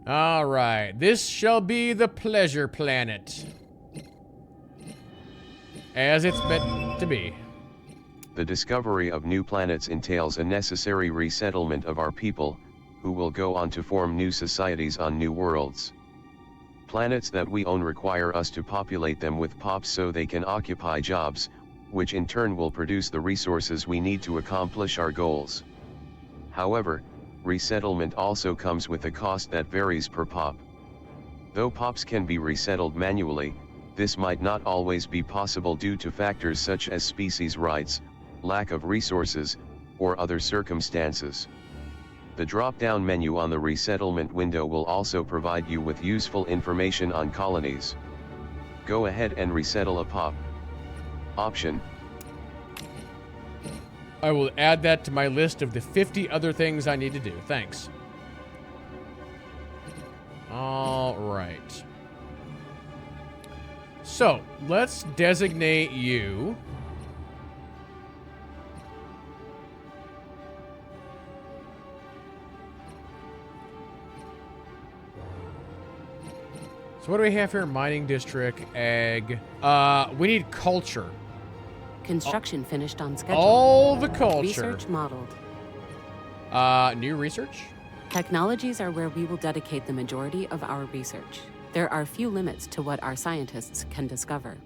All right. This shall be the pleasure planet. As it's meant to be. The discovery of new planets entails a necessary resettlement of our people, who will go on to form new societies on new worlds. Planets that we own require us to populate them with pops so they can occupy jobs, which in turn will produce the resources we need to accomplish our goals. However, resettlement also comes with a cost that varies per pop. Though pops can be resettled manually, this might not always be possible due to factors such as species rights, lack of resources, or other circumstances. The drop-down menu on the resettlement window will also provide you with useful information on colonies. Go ahead and resettle a pop. Option. I will add that to my list of the 50 other things I need to do. Thanks. All right. So, let's designate you. So what do we have here? Mining district, ag. We need culture. Construction finished on schedule. All the culture. Research modeled. New research? Technologies are where we will dedicate the majority of our research. There are few limits to what our scientists can discover.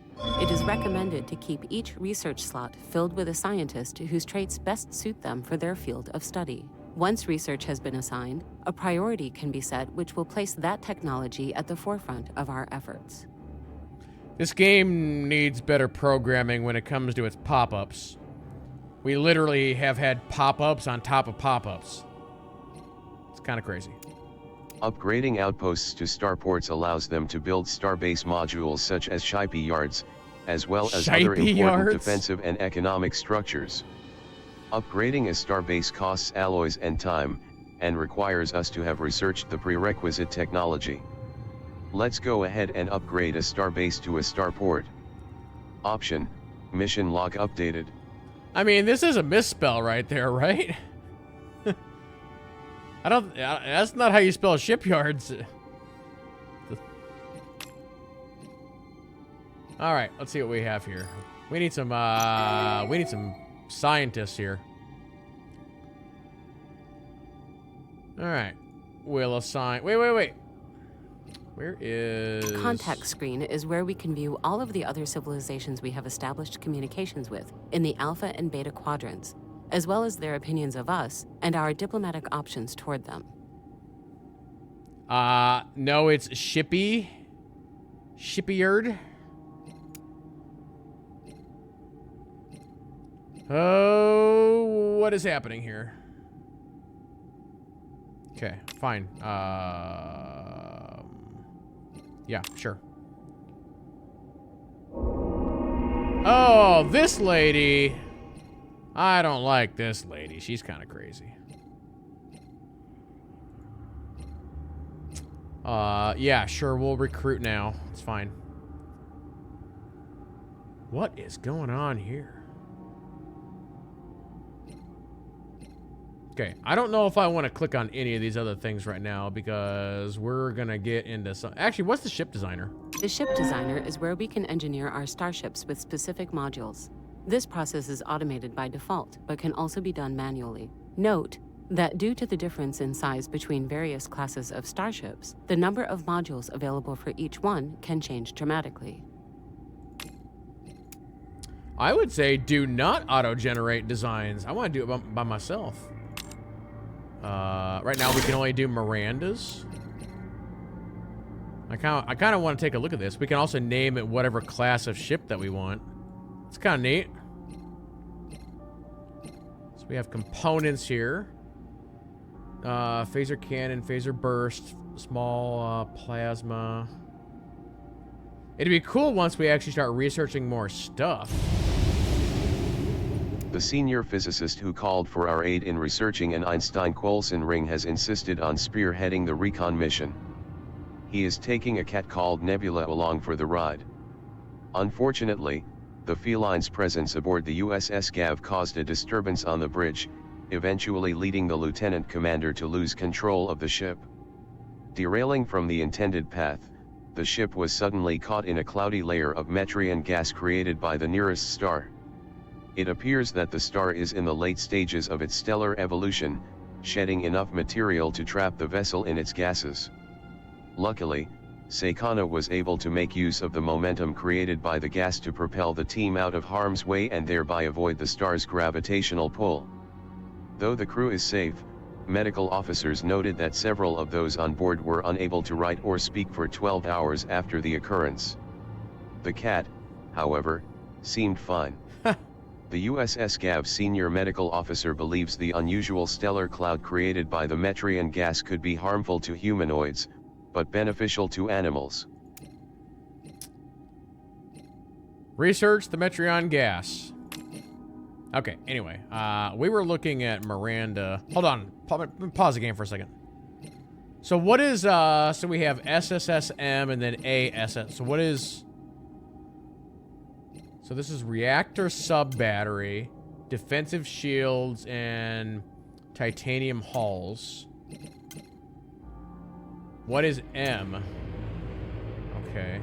It is recommended to keep each research slot filled with a scientist whose traits best suit them for their field of study. Once research has been assigned, a priority can be set which will place that technology at the forefront of our efforts. This game needs better programming when it comes to its pop-ups. We literally have had pop-ups on top of pop-ups. It's kind of crazy. Upgrading outposts to starports allows them to build starbase modules such as shippy yards, as well as other important defensive and economic structures. Upgrading a starbase costs alloys and time, and requires us to have researched the prerequisite technology. Let's go ahead and upgrade a starbase to a starport. Option, mission log updated. I mean, this is a misspell right there, right? That's not how you spell shipyards. All right, let's see what we have here. We need some scientists here. All right, we'll assign, wait. Where is... The contact screen is where we can view all of the other civilizations we have established communications with in the Alpha and Beta quadrants, as well as their opinions of us and our diplomatic options toward them. No, it's Shipyard. Oh, what is happening here? Okay, fine. Yeah, sure. Oh, this lady. I don't like this lady. She's kind of crazy. Yeah, sure, we'll recruit now. It's fine. What is going on here? Okay, I don't know if I want to click on any of these other things right now because we're gonna get into some... Actually, what's the ship designer? The ship designer is where we can engineer our starships with specific modules. This process is automated by default, but can also be done manually. Note that due to the difference in size between various classes of starships, the number of modules available for each one can change dramatically. I would say do not auto-generate designs. I want to do it by myself. Right now we can only do Miranda's. I kind of want to take a look at this. We can also name it whatever class of ship that we want. It's kind of neat. So we have components here. Phaser cannon, phaser burst, small plasma. It'd be cool once we actually start researching more stuff. The senior physicist who called for our aid in researching an Einstein-Coulson ring has insisted on spearheading the recon mission. He is taking a cat called Nebula along for the ride. Unfortunately, the feline's presence aboard the USS Gav caused a disturbance on the bridge, eventually leading the lieutenant commander to lose control of the ship. Derailing from the intended path, the ship was suddenly caught in a cloudy layer of Metrian gas created by the nearest star. It appears that the star is in the late stages of its stellar evolution, shedding enough material to trap the vessel in its gases. Luckily, Seikana was able to make use of the momentum created by the gas to propel the team out of harm's way and thereby avoid the star's gravitational pull. Though the crew is safe, medical officers noted that several of those on board were unable to write or speak for 12 hours after the occurrence. The cat, however, seemed fine. The USS Gav senior medical officer believes the unusual stellar cloud created by the Metrian gas could be harmful to humanoids, but beneficial to animals. Research the Metrion gas. Okay, anyway, we were looking at Miranda. Hold on, pause the game for a second. So what is, so we have SSSM and then ASS. So what is, so this is reactor sub-battery, defensive shields, and titanium hulls. What is M? Okay.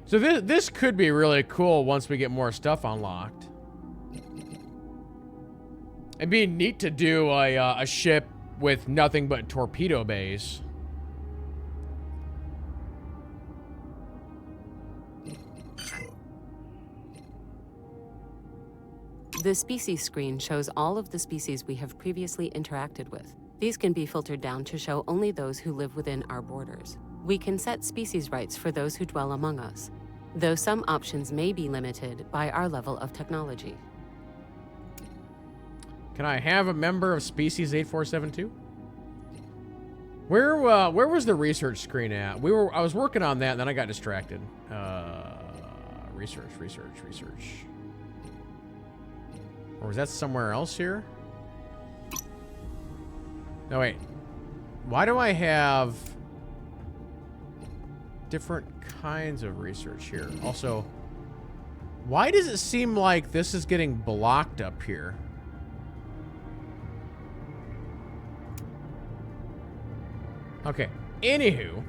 So this could be really cool once we get more stuff unlocked. It'd be neat to do a ship with nothing but torpedo bays. The species screen shows all of the species we have previously interacted with. These can be filtered down to show only those who live within our borders. We can set species rights for those who dwell among us, though some options may be limited by our level of technology. Can I have a member of species 8472? Where was the research screen at? I was working on that and then I got distracted. Research. Or was that somewhere else here? No, wait. Why do I have different kinds of research here? Also, why does it seem like this is getting blocked up here? Okay, anywho,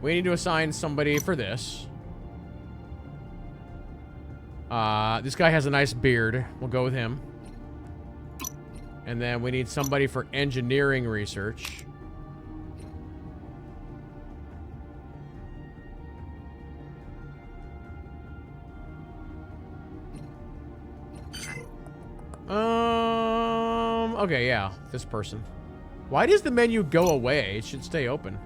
we need to assign somebody for this. This guy has a nice beard. We'll go with him. And then we need somebody for engineering research. Okay, yeah, this person. Why does the menu go away? It should stay open.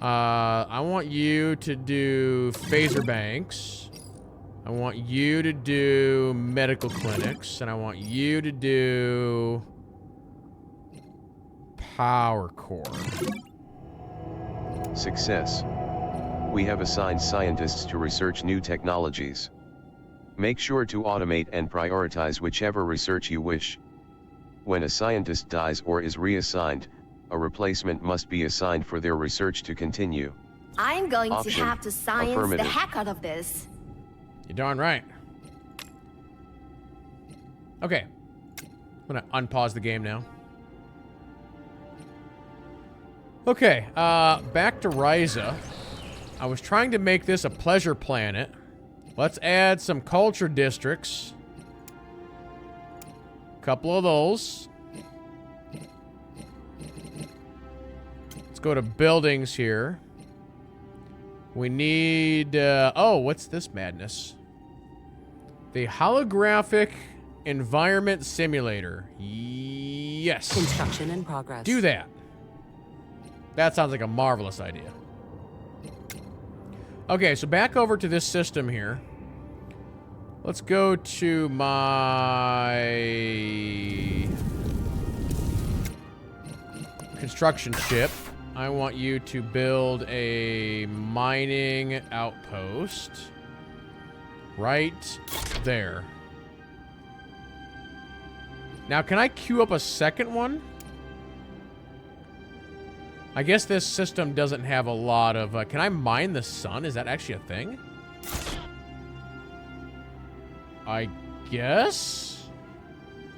I want you to do phaser banks. I want you to do medical clinics, and I want you to do power core. Success. We have assigned scientists to research new technologies. Make sure to automate and prioritize whichever research you wish. When a scientist dies or is reassigned, a replacement must be assigned for their research to continue. I'm going Option. to have to science the Affirmative. heck out of this. You're darn right. Okay. I'm gonna unpause the game now. Okay, back to Ryza. I was trying to make this a pleasure planet. Let's add some culture districts. Couple of those. Let's go to buildings here. We need, oh, what's this madness? The holographic Environment simulator. Yes. Construction in progress. Do that. That sounds like a marvelous idea. Okay, so back over to this system here. Let's go to my construction ship. I want you to build a mining outpost right there. Now, can I queue up a second one? I guess this system doesn't have a lot of... can I mine the sun? Is that actually a thing? I guess?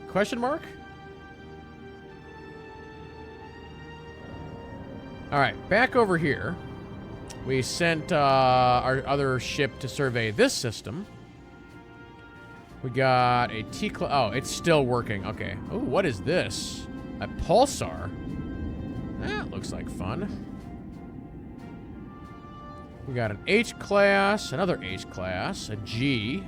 Question mark? Alright, back over here. We sent our other ship to survey this system. We got a T-class. Oh, it's still working. Okay. Oh, what is this? A pulsar? That looks like fun. We got an H-class, another H-class, a G.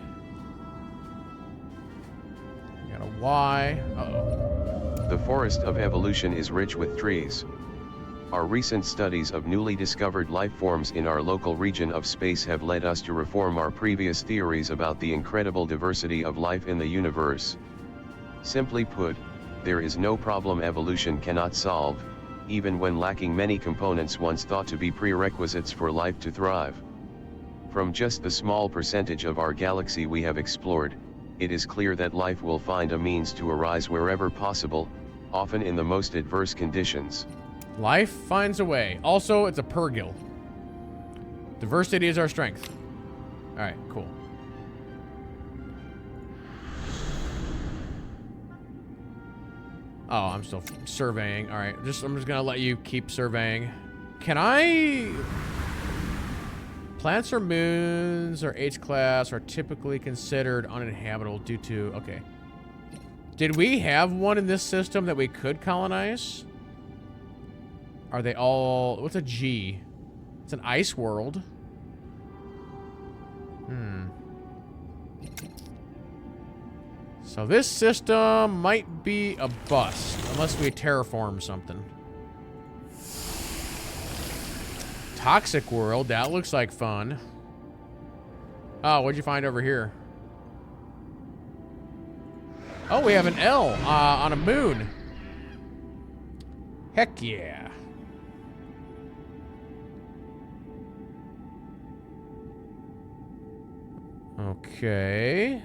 We got a Y. Uh-oh. The forest of evolution is rich with trees. Our recent studies of newly discovered life forms in our local region of space have led us to reform our previous theories about the incredible diversity of life in the universe. Simply put, there is no problem evolution cannot solve, even when lacking many components once thought to be prerequisites for life to thrive. From just the small percentage of our galaxy we have explored, it is clear that life will find a means to arise wherever possible, often in the most adverse conditions. Life finds a way. Also, it's a Purgil. Diversity is our strength. Alright, cool. Oh, I'm still surveying. Alright, I'm just gonna let you keep surveying. Can I... Planets or moons or H-class are typically considered uninhabitable due to... Okay. Did we have one in this system that we could colonize? Are they all... What's a G? It's an ice world. So this system might be a bust. Unless we terraform something. Toxic world. That looks like fun. Oh, what'd you find over here? Oh, we have an L on a moon. Heck yeah. Okay.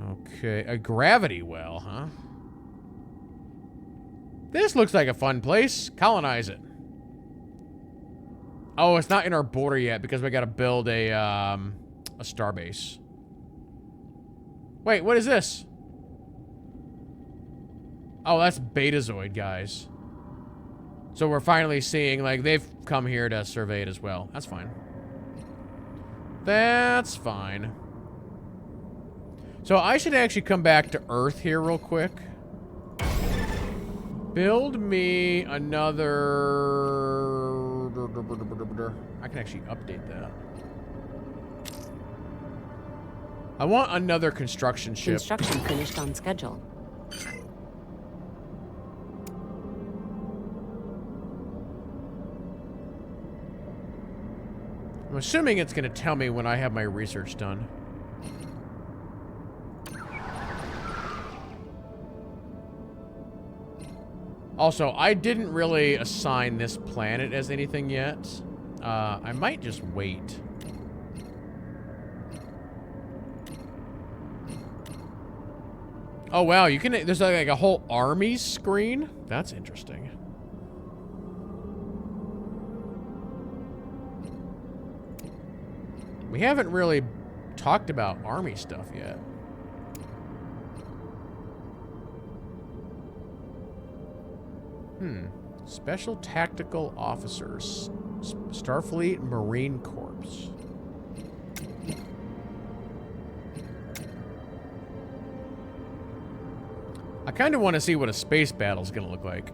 Okay. A gravity well, huh? This looks like a fun place. Colonize it. Oh, it's not in our border yet because we gotta build a starbase. Wait, what is this? Oh, that's Betazoid, guys. So we're finally seeing, like, they've come here to survey it as well. That's fine. That's fine. So I should actually come back to Earth here real quick. Build me another... I can actually update that. I want another construction ship. Construction finished on schedule. I'm assuming it's going to tell me when I have my research done. Also, I didn't really assign this planet as anything yet. I might just wait. Oh, wow, you can... There's like a whole army screen? That's interesting. We haven't really talked about army stuff yet. Special Tactical Officers. Starfleet Marine Corps. I kind of want to see what a space battle's going to look like.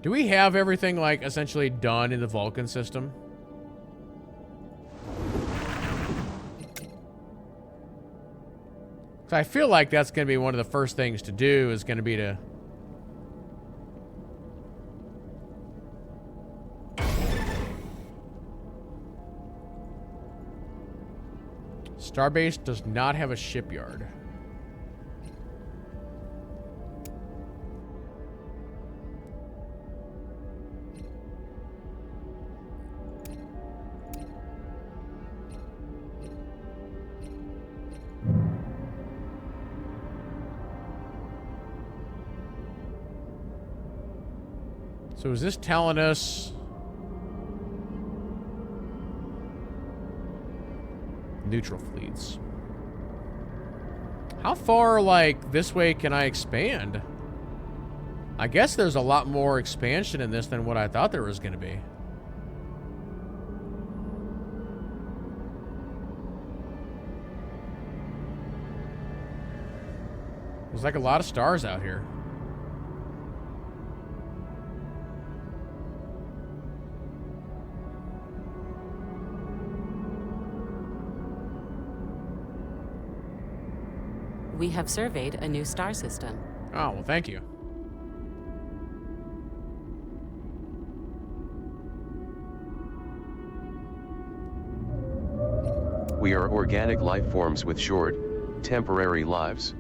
Do we have everything, like, essentially done in the Vulcan system? So I feel like that's going to be one of the first things to do is going to be to... Starbase does not have a shipyard. So is this telling us... Neutral fleets. How far, like, this way can I expand? I guess there's a lot more expansion in this than what I thought there was going to be. There's like a lot of stars out here. We have surveyed a new star system. Oh, well, thank you. We are organic life forms with short, temporary lives.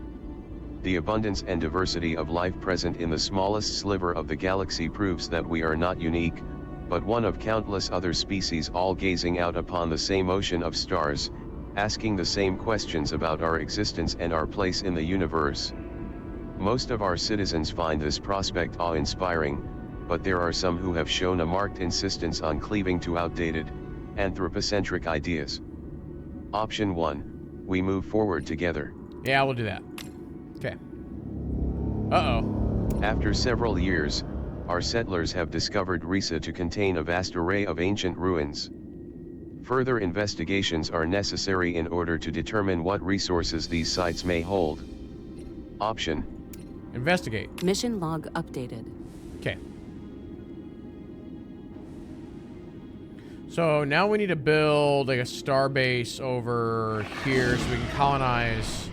The abundance and diversity of life present in the smallest sliver of the galaxy proves that we are not unique, but one of countless other species all gazing out upon the same ocean of stars, asking the same questions about our existence and our place in the universe. Most of our citizens find this prospect awe-inspiring, but there are some who have shown a marked insistence on cleaving to outdated, anthropocentric ideas. Option 1, we move forward together. Yeah, we'll do that. Okay. Uh-oh. After several years, our settlers have discovered Risa to contain a vast array of ancient ruins. Further investigations are necessary in order to determine what resources these sites may hold. Option: Investigate. Mission log updated. Okay. So now we need to build like a star base over here so we can colonize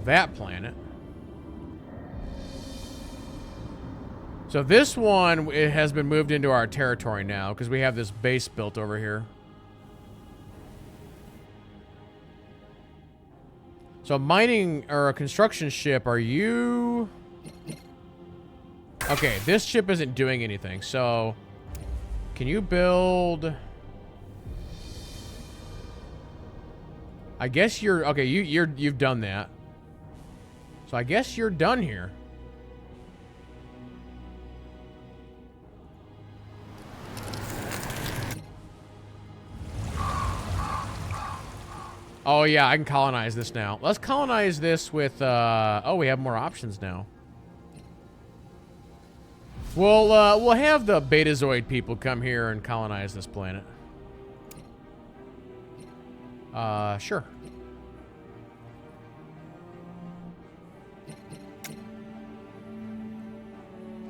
that planet. So this one, it has been moved into our territory now because we have this base built over here. So mining or a construction ship, are you... Okay, this ship isn't doing anything. So can you build... I guess you're... Okay, you've done that. So I guess you're done here. Oh, yeah, I can colonize this now. Let's colonize this with, oh, we have more options now. We'll have the Betazoid people come here and colonize this planet. Sure.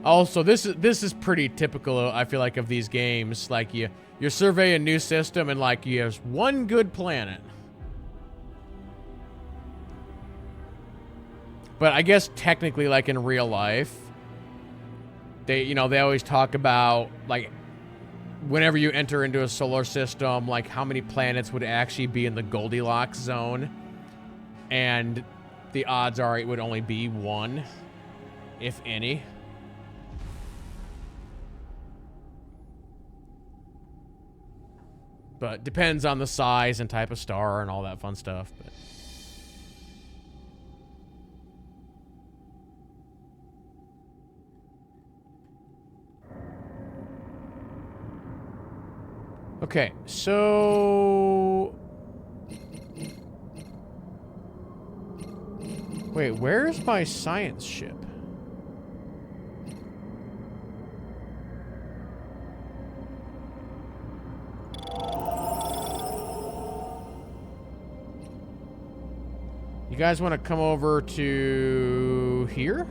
Also, this is pretty typical, I feel like, of these games. Like, you survey a new system and, like, you have one good planet. But I guess technically, like in real life, they always talk about, like, whenever you enter into a solar system, like how many planets would actually be in the Goldilocks zone. And the odds are it would only be one, if any. But depends on the size and type of star and all that fun stuff. But okay, so... Wait, where's my science ship? You guys want to come over to here?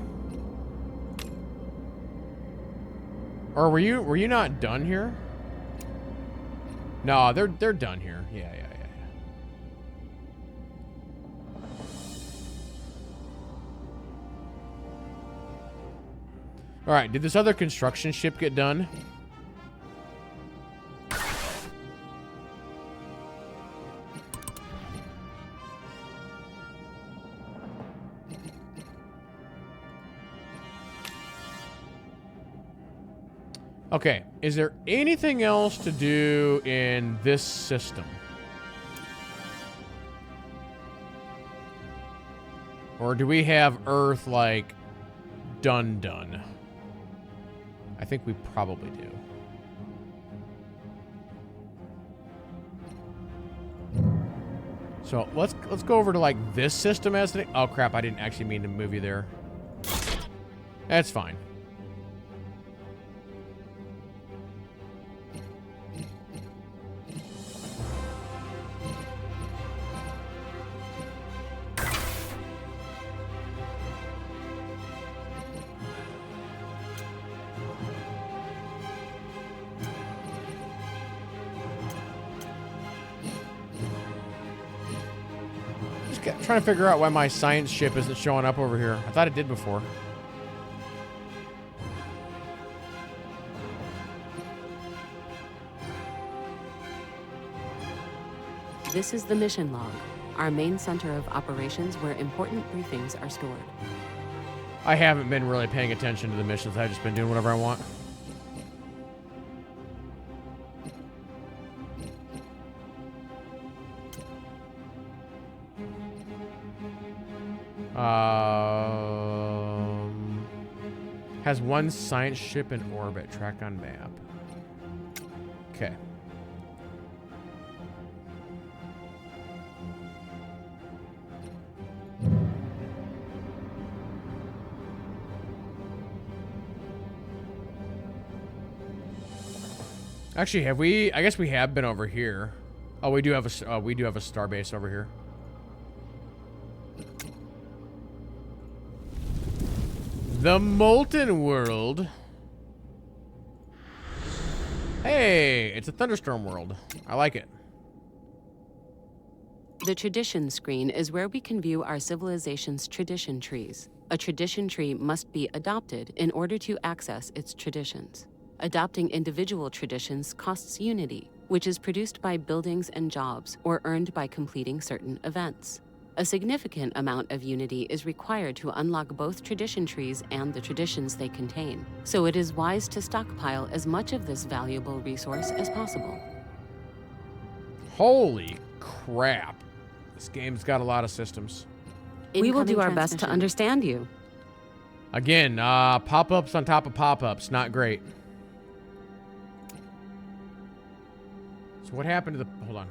Or were you not done here? No, they're done here. Yeah. All right, did this other construction ship get done? Okay, is there anything else to do in this system? Or do we have Earth, like, done? I think we probably do. So let's go over to, like, this system as an... Oh, crap, I didn't actually mean to move you there. That's fine. Trying to figure out why my science ship isn't showing up over here. I thought it did before. This is the mission log, our main center of operations where important briefings are stored. I haven't been really paying attention to the missions. I've just been doing whatever I want. Has one science ship in orbit. Track on map. Okay. Actually, have we? I guess we have been over here. Oh, we do have a starbase over here. The Molten World. Hey, it's a thunderstorm world. I like it. The tradition screen is where we can view our civilization's tradition trees. A tradition tree must be adopted in order to access its traditions. Adopting individual traditions costs unity, which is produced by buildings and jobs or earned by completing certain events. A significant amount of unity is required to unlock both tradition trees and the traditions they contain, so it is wise to stockpile as much of this valuable resource as possible. Holy crap. This game's got a lot of systems. We will do our best to understand you. Again, pop-ups on top of pop-ups. Not great. So what happened to the... Hold on.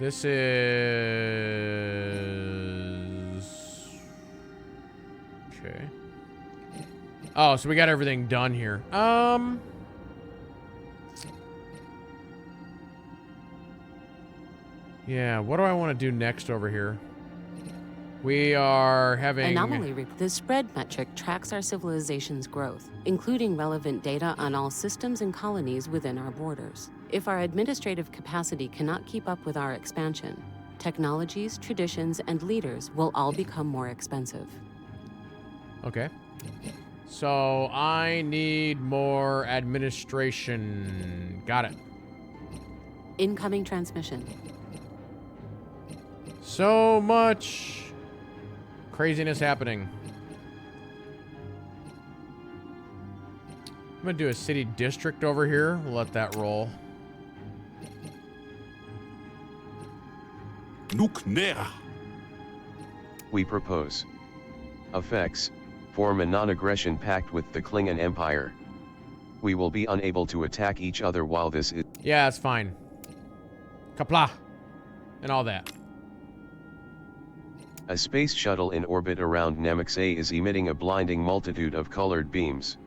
This is... Okay. Oh, so we got everything done here. Yeah, what do I want to do next over here? We are having... Anomaly. The spread metric tracks our civilization's growth, including relevant data on all systems and colonies within our borders. If our administrative capacity cannot keep up with our expansion, technologies, traditions, and leaders will all become more expensive. Okay. So I need more administration. Got it. Incoming transmission. So much craziness happening. I'm gonna do a city district over here. We'll let that roll. Nuknera. We propose. Effects. Form a non-aggression pact with the Klingon Empire. We will be unable to attack each other while this is... Yeah, it's fine. Kapla. And all that. A space shuttle in orbit around Nemex A is emitting a blinding multitude of colored beams.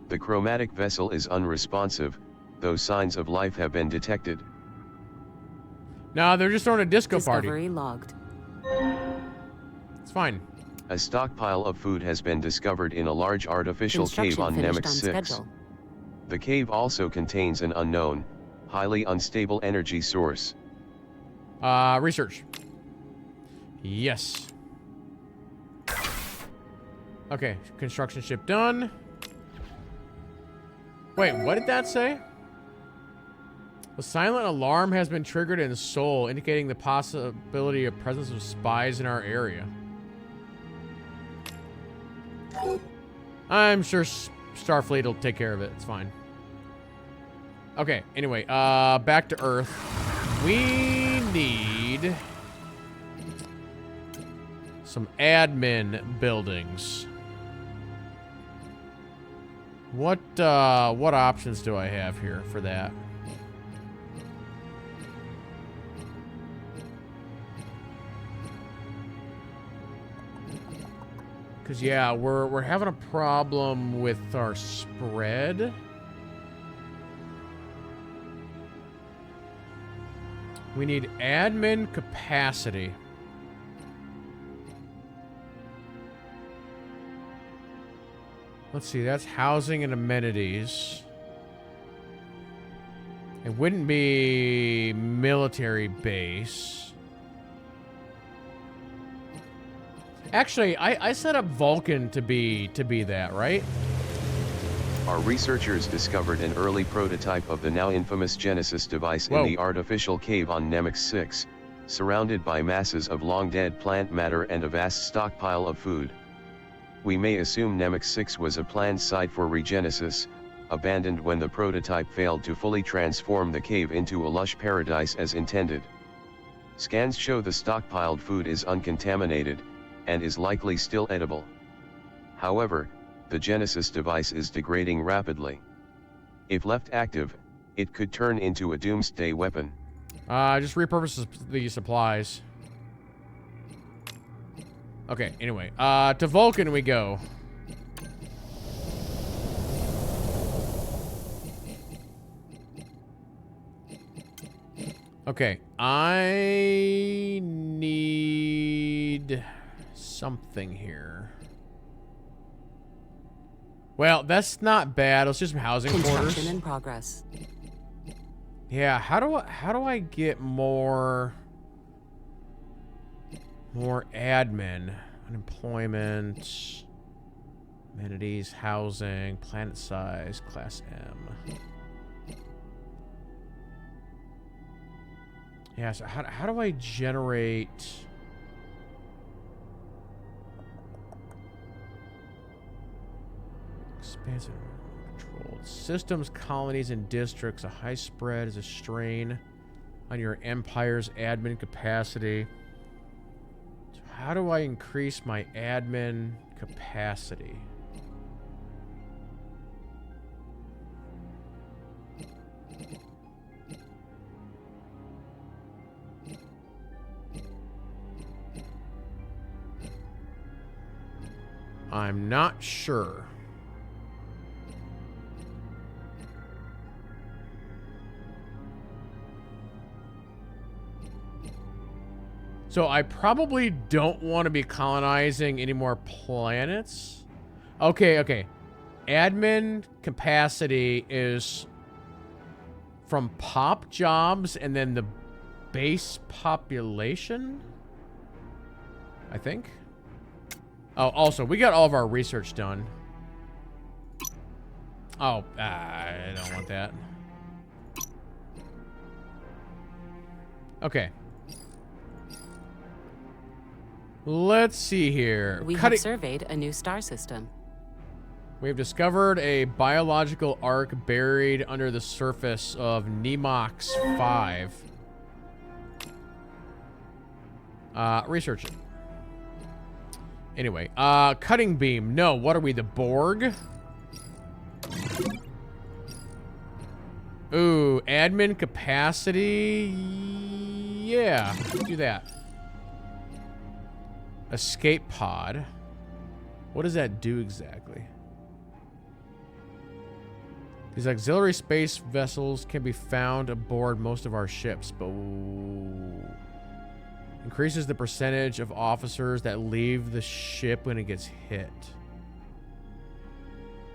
The chromatic vessel is unresponsive, though signs of life have been detected. No, they're just throwing a disco party. Discovery logged. It's fine. A stockpile of food has been discovered in a large artificial cave on Nemex 6. Schedule. The cave also contains an unknown, highly unstable energy source. Research. Yes. Okay, construction ship done. Wait, what did that say? The silent alarm has been triggered in Seoul, indicating the possibility of presence of spies in our area. I'm sure Starfleet will take care of it. It's fine. Okay, anyway, back to Earth. We need some admin buildings. What options do I have here for that? Because, yeah, we're having a problem with our spread. We need admin capacity. Let's see, that's housing and amenities. It wouldn't be military base. Actually, I set up Vulcan to be that, right? Our researchers discovered an early prototype of the now infamous Genesis device in the artificial cave on Nemix 6, surrounded by masses of long-dead plant matter and a vast stockpile of food. We may assume Nemix 6 was a planned site for regenesis, abandoned when the prototype failed to fully transform the cave into a lush paradise as intended. Scans show the stockpiled food is uncontaminated, and is likely still edible. However, the Genesis device is degrading rapidly. If left active, it could turn into a doomsday weapon. Just repurpose the supplies. Okay, anyway, to Vulcan we go. Okay, I need something here. Well, that's not bad. Let's just some housing quarters. Construction in progress. Yeah, how do I get more admin, unemployment, amenities, housing, planet size, class M. Yeah, so how do I generate expansive controlled systems, colonies, and districts? A high spread is a strain on your empire's admin capacity. So how do I increase my admin capacity? I'm not sure. So I probably don't want to be colonizing any more planets. Okay. Admin capacity is from pop jobs and then the base population, I think. Oh, also, we got all of our research done. Oh, I don't want that. Okay. Let's see here. We have surveyed a new star system. We have discovered a biological arc buried under the surface of Nemox 5. Research it. Anyway, cutting beam. No, what are we, the Borg? Ooh, admin capacity. Yeah, do that. Escape pod. What does that do exactly? These auxiliary space vessels can be found aboard most of our ships, but increases the percentage of officers that leave the ship when it gets hit.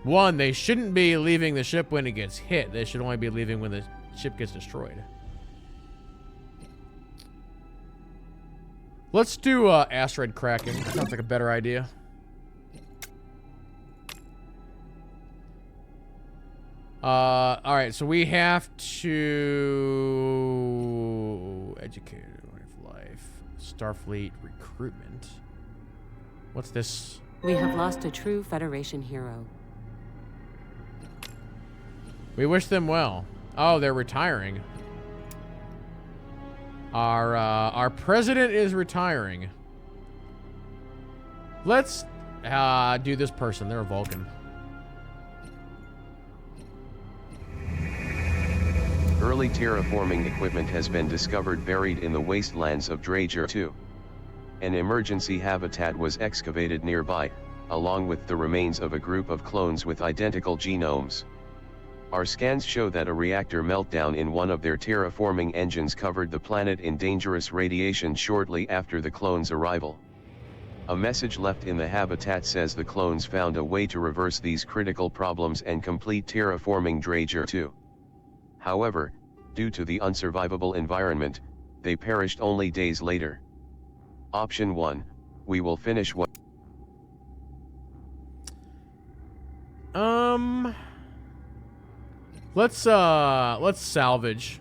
One, they shouldn't be leaving the ship when it gets hit. They should only be leaving when the ship gets destroyed. Let's do asteroid cracking. That sounds like a better idea. Alright, so we have to educate life. Starfleet recruitment. What's this? We have lost a true Federation hero. We wish them well. Oh, they're retiring. Our president is retiring. Let's do this person. They're a Vulcan. Early terraforming equipment has been discovered buried in the wastelands of Drager 2. An emergency habitat was excavated nearby, along with the remains of a group of clones with identical genomes. Our scans show that a reactor meltdown in one of their terraforming engines covered the planet in dangerous radiation shortly after the clones' arrival. A message left in the habitat says the clones found a way to reverse these critical problems and complete terraforming Drager 2. However, due to the unsurvivable environment, they perished only days later. Option 1, we will finish what... Let's salvage.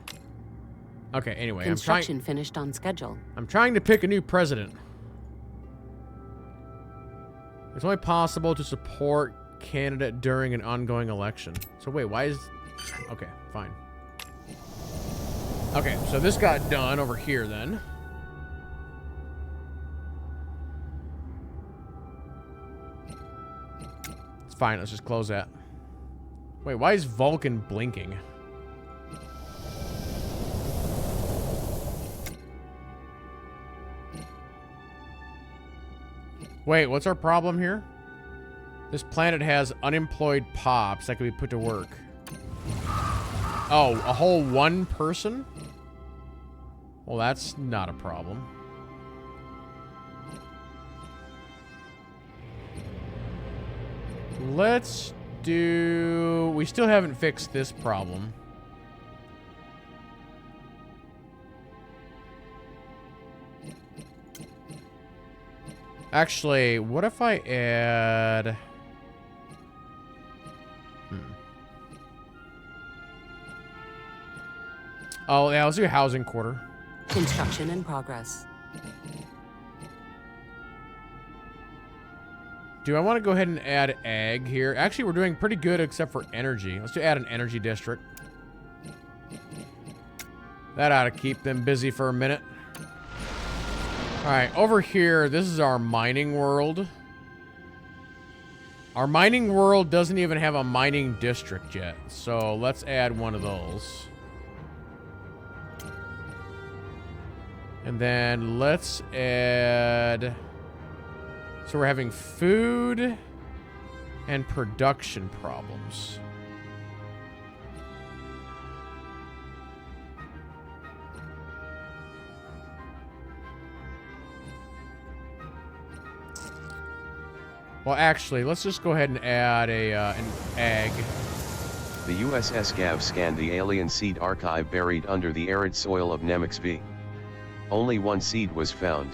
Okay, anyway, Construction finished on schedule. I'm trying to pick a new president. It's only possible to support candidate during an ongoing election. So wait, why is... Okay, fine. Okay, so this got done over here then. It's fine, let's just close that. Wait, why is Vulcan blinking? Wait, what's our problem here? This planet has unemployed pops that can be put to work. Oh, a whole one person? Well, that's not a problem. Let's do... We still haven't fixed this problem. Actually, what if I add... Oh, yeah, let's do a housing quarter. Construction in progress. Do I want to go ahead and add ag here? Actually, we're doing pretty good except for energy. Let's add an energy district. That ought to keep them busy for a minute. Alright, over here, this is our mining world. Our mining world doesn't even have a mining district yet. So let's add one of those. And then let's add... So we're having food and production problems. Well, actually, let's just go ahead and add an ag. The USS Gav scanned the alien seed archive buried under the arid soil of Nemix V. Only one seed was found.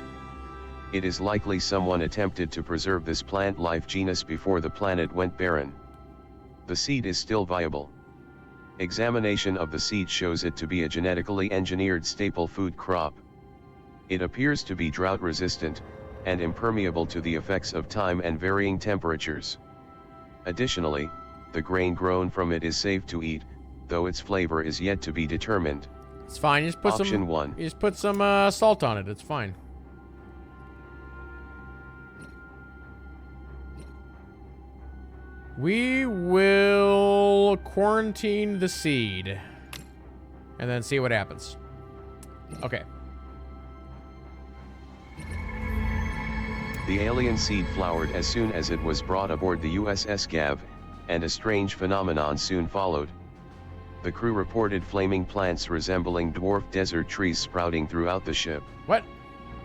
It is likely someone attempted to preserve this plant life genus before the planet went barren. The seed is still viable. Examination of the seed shows it to be a genetically engineered staple food crop. It appears to be drought resistant, and impermeable to the effects of time and varying temperatures. Additionally, the grain grown from it is safe to eat, though its flavor is yet to be determined. It's fine. You just put Option some. 1. You just put some salt on it. It's fine. We will quarantine the seed, and then see what happens. Okay. The alien seed flowered as soon as it was brought aboard the USS Gav, and a strange phenomenon soon followed. The crew reported flaming plants resembling dwarf desert trees sprouting throughout the ship. What?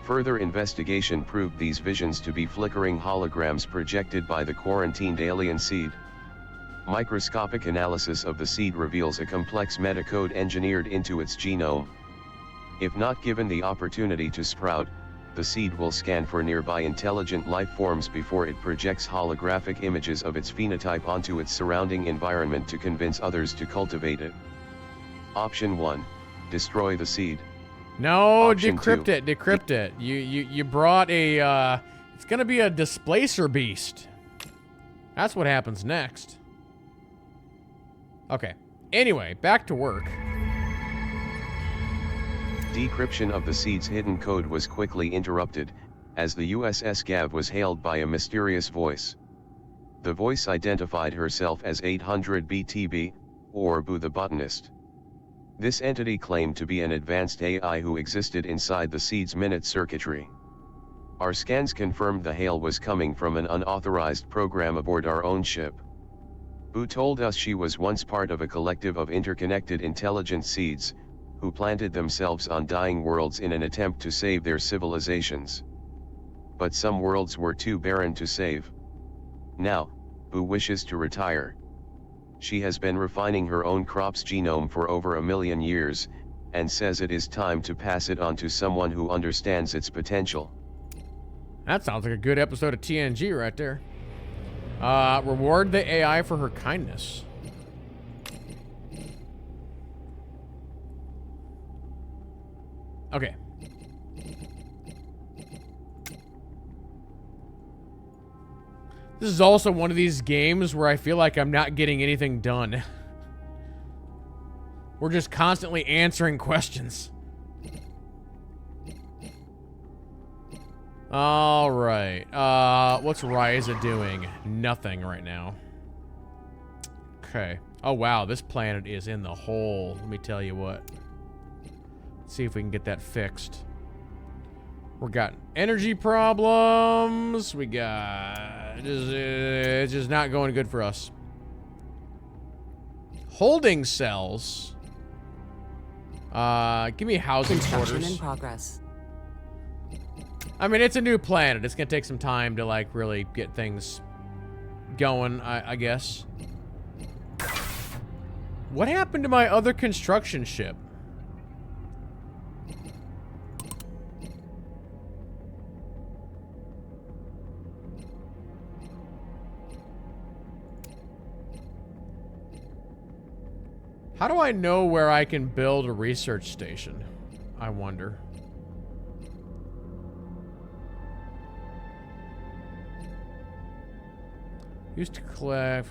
Further investigation proved these visions to be flickering holograms projected by the quarantined alien seed. Microscopic analysis of the seed reveals a complex metacode engineered into its genome. If not given the opportunity to sprout, the seed will scan for nearby intelligent life forms before it projects holographic images of its phenotype onto its surrounding environment to convince others to cultivate it. Option 1. Destroy the seed. No, Option decrypt 2. it, decrypt it. You brought a, it's gonna be a displacer beast. That's what happens next. Okay. Anyway, back to work. Decryption of the seed's hidden code was quickly interrupted, as the USS Gav was hailed by a mysterious voice. The voice identified herself as 800 BTB, or Boo the Botanist. This entity claimed to be an advanced AI who existed inside the seed's minute circuitry. Our scans confirmed the hail was coming from an unauthorized program aboard our own ship. Boo told us she was once part of a collective of interconnected intelligent seeds, who planted themselves on dying worlds in an attempt to save their civilizations. But some worlds were too barren to save. Now, Boo wishes to retire. She has been refining her own crop's genome for over 1 million years, and says it is time to pass it on to someone who understands its potential. That sounds like a good episode of TNG right there. Reward the AI for her kindness. Okay. This is also one of these games where I feel like I'm not getting anything done. We're just constantly answering questions. All right. What's Ryza doing? Nothing right now. Okay. Oh, wow. This planet is in the hole. Let me tell you what. Let's see if we can get that fixed. We got energy problems. We got... it's just not going good for us. Holding cells. Give me housing Construction quarters. in progress. I mean, it's a new planet. It's gonna take some time to, like, really get things going, I guess. What happened to my other construction ship? How do I know where I can build a research station? I wonder. Used to collect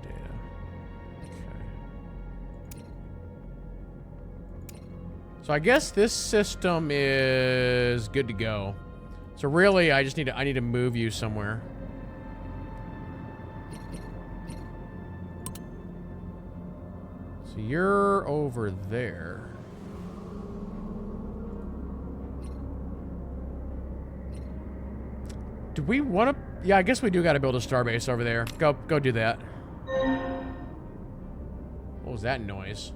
data. Okay. So I guess this system is good to go. So really, I need to move you somewhere. So you're over there. Do we want to? Yeah, I guess we do got to build a starbase over there. Go do that. What was that noise?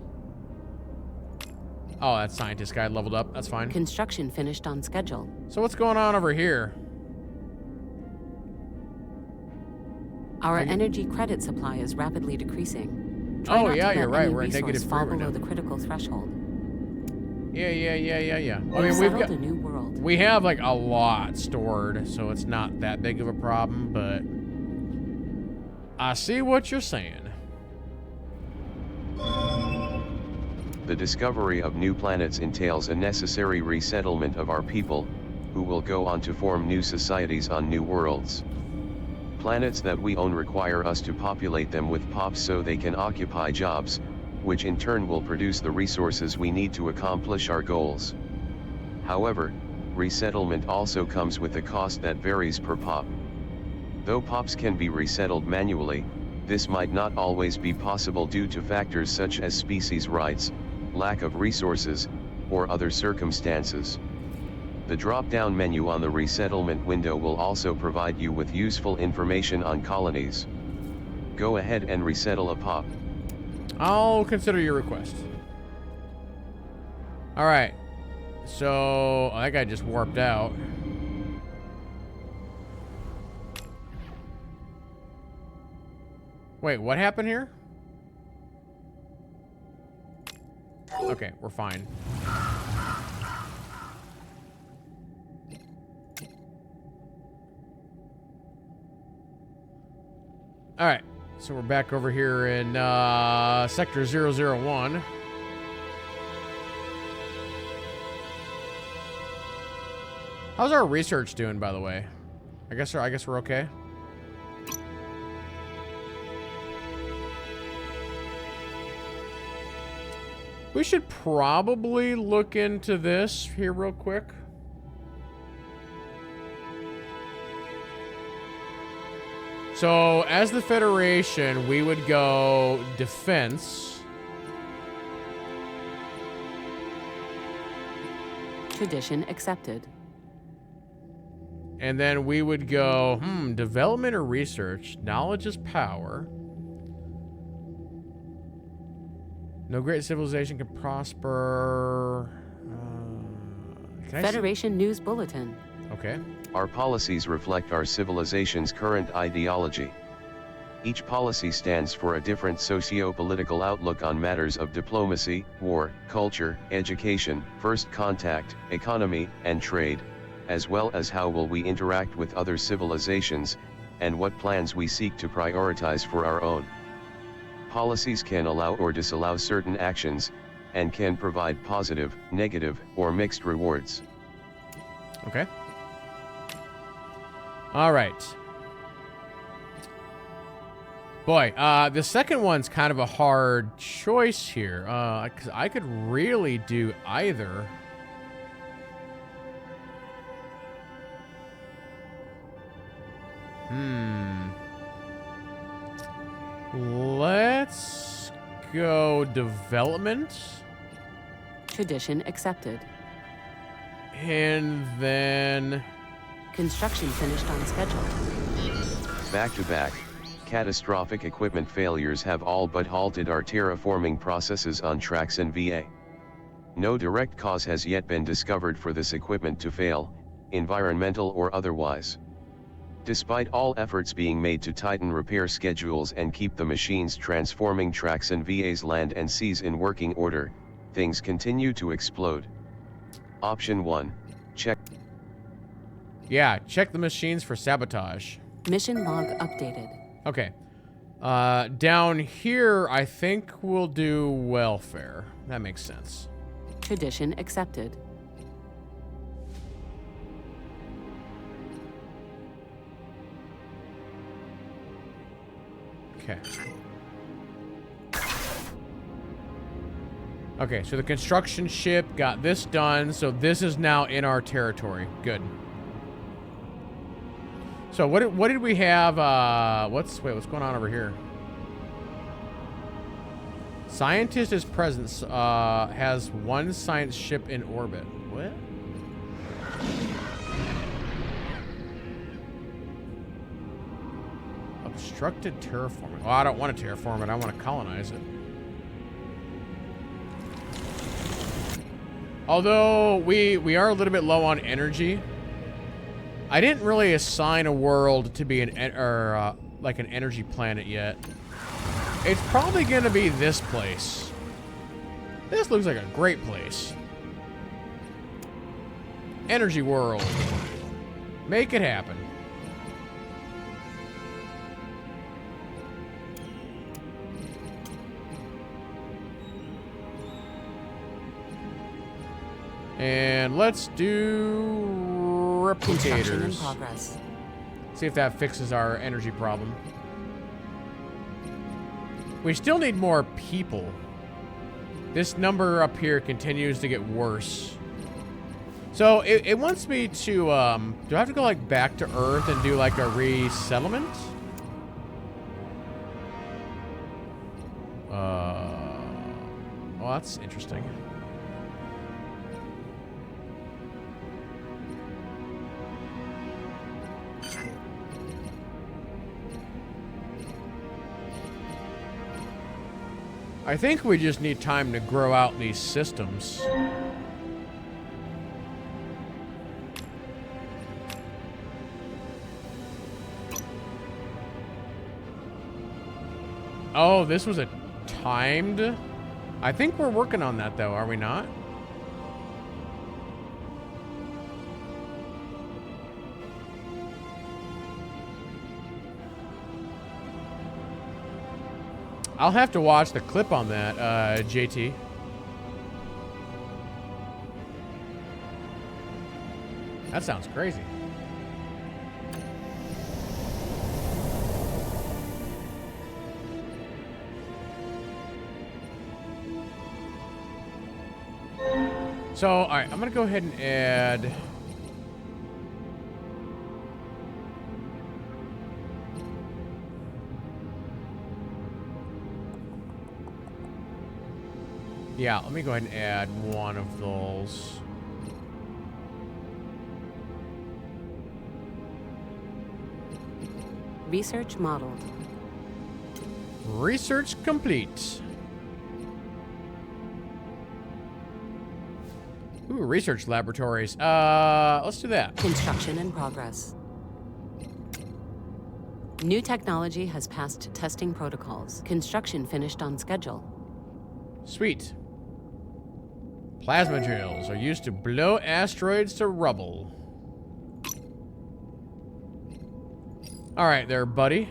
Oh, that scientist guy leveled up. That's fine. Construction finished on schedule. So what's going on over here? Our energy credit supply is rapidly decreasing. Try Oh, not yeah, to you're let right. any We're at resource negative fall 3 right below now. the critical threshold. Yeah. I We've mean, we've settled got... a new world. We have, like, a lot stored, so it's not that big of a problem, but... I see what you're saying. The discovery of new planets entails a necessary resettlement of our people, who will go on to form new societies on new worlds. Planets that we own require us to populate them with pops so they can occupy jobs, which in turn will produce the resources we need to accomplish our goals. However, resettlement also comes with a cost that varies per pop. Though pops can be resettled manually, this might not always be possible due to factors such as species rights, lack of resources, or other circumstances. The drop-down menu on the resettlement window will also provide you with useful information on colonies. Go ahead and resettle a pop. I'll consider your request. Alright. So, that guy just warped out. Wait, what happened here? Okay, we're fine. All right, so we're back over here in Sector 001. How's our research doing, by the way? I guess we're okay. We should probably look into this here real quick. So, as the Federation, we would go defense. Tradition accepted. And then we would go, development or research. Knowledge is power. No great civilization can prosper. Can I Federation News Bulletin. Okay. Our policies reflect our civilization's current ideology. Each policy stands for a different socio-political outlook on matters of diplomacy, war, culture, education, first contact, economy, and trade, as well as how will we interact with other civilizations, and what plans we seek to prioritize for our own. Policies can allow or disallow certain actions, and can provide positive, negative, or mixed rewards. Okay. All right. Boy, the second one's kind of a hard choice here, because I could really do either. Let's go development. Tradition accepted. And then... Construction finished on schedule. Back to back, catastrophic equipment failures have all but halted our terraforming processes on tracks in VA. No direct cause has yet been discovered for this equipment to fail, environmental or otherwise. Despite all efforts being made to tighten repair schedules and keep the machines transforming tracks in VA's land and seas in working order, things continue to explode. Option 1, check. Yeah, check the machines for sabotage. Mission log updated. Okay. Down here, I think we'll do welfare. That makes sense. Tradition accepted. Okay. Okay, so the construction ship got this done, so this is now in our territory. Good. So what did we have? What's going on over here? Scientist is present. Has one science ship in orbit. What? Obstructed terraforming. Oh, I don't want to terraform it. I want to colonize it. Although we are a little bit low on energy. I didn't really assign a world to be like an energy planet yet. It's probably gonna be this place. This looks like a great place. Energy world. Make it happen. And let's do Construction in replicators. progress. See if that fixes our energy problem. We still need more people. This number up here continues to get worse. So it wants me to, do I have to go like back to Earth and do like a resettlement? Well, that's interesting. I think we just need time to grow out these systems. Oh, this was a timed... I think we're working on that, though, are we not? I'll have to watch the clip on that, JT. That sounds crazy. So, all right, I'm gonna go ahead and add... Yeah, let me go ahead and add one of those. Research modeled. Research complete. Ooh, research laboratories. Let's do that. Construction in progress. New technology has passed testing protocols. Construction finished on schedule. Sweet. Plasma drills are used to blow asteroids to rubble. All right there, buddy.